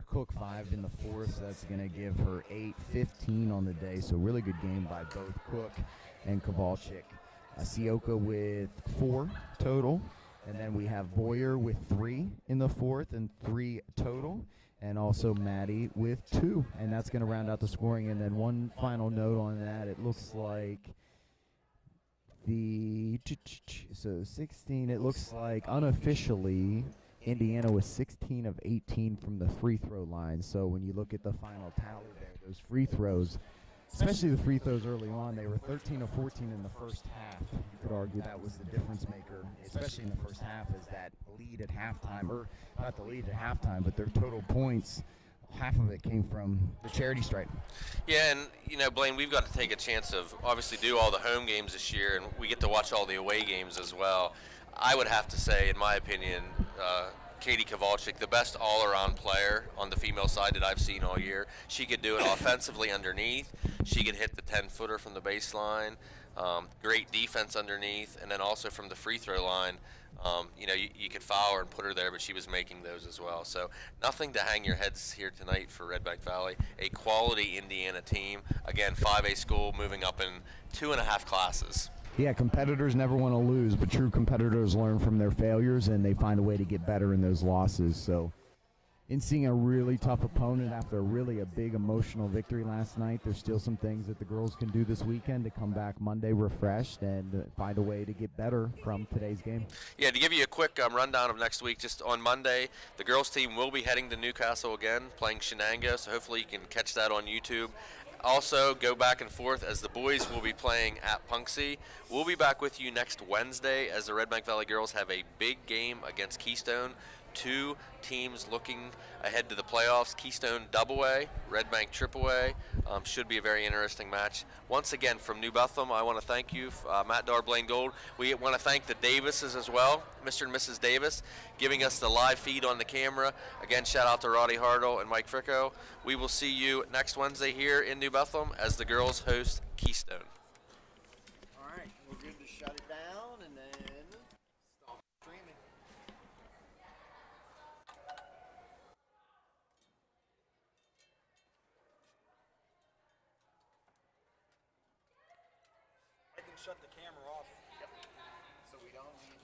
Cook 5 in the fourth, so that's going to give her 8, 15 on the day. So really good game by both Cook and Kowalczyk. Sioka with 4 total. And then we have Boyer with 3 in the fourth and 3 total. And also Maddie with 2. And that's going to round out the scoring. And then one final note on that, it looks like so 16, it looks like unofficially Indiana was 16 of 18 from the free throw line. So when you look at the final tally there, those free throws, especially the free throws early on, they were 13 of 14 in the first half. You could argue that was the difference maker, especially in the first half, is that lead at halftime, or not the lead at halftime, but their total points, half of it came from the charity stripe. Yeah, and Blaine, we've got to take a chance of obviously do all the home games this year, and we get to watch all the away games as well. I would have to say, in my opinion, Katie Kowalczyk, the best all-around player on the female side that I've seen all year. She could do it offensively underneath. She could hit the 10-footer from the baseline. Great defense underneath, and then also from the free throw line. You could foul her and put her there, but she was making those as well. So nothing to hang your heads here tonight for Red Bank Valley. A quality Indiana team. Again, 5A school moving up in 2.5 classes. Yeah, competitors never want to lose, but true competitors learn from their failures, and they find a way to get better in those losses. So in seeing a really tough opponent after really a big emotional victory last night. There's still some things that the girls can do this weekend to come back Monday refreshed and find a way to get better from today's game. Yeah, to give you a quick rundown of next week, just on Monday, the girls team will be heading to Newcastle again, playing Shenango, so hopefully you can catch that on YouTube. Also, go back and forth as the boys will be playing at Punxsutawney. We'll be back with you next Wednesday as the Redbank Valley girls have a big game against Keystone. Two teams looking ahead to the playoffs. Keystone AA, Redbank AAA. Should be a very interesting match. Once again, from New Bethlehem, I want to thank you, Matt Dar, Blaine Gold. We want to thank the Davises as well, Mr. and Mrs. Davis, giving us the live feed on the camera. Again, shout out to Roddy Hartle and Mike Fricko. We will see you next Wednesday here in New Bethlehem as the girls host Keystone. All right, we're good to shut it down and then stop streaming. I can shut the camera off. Yep. So we don't need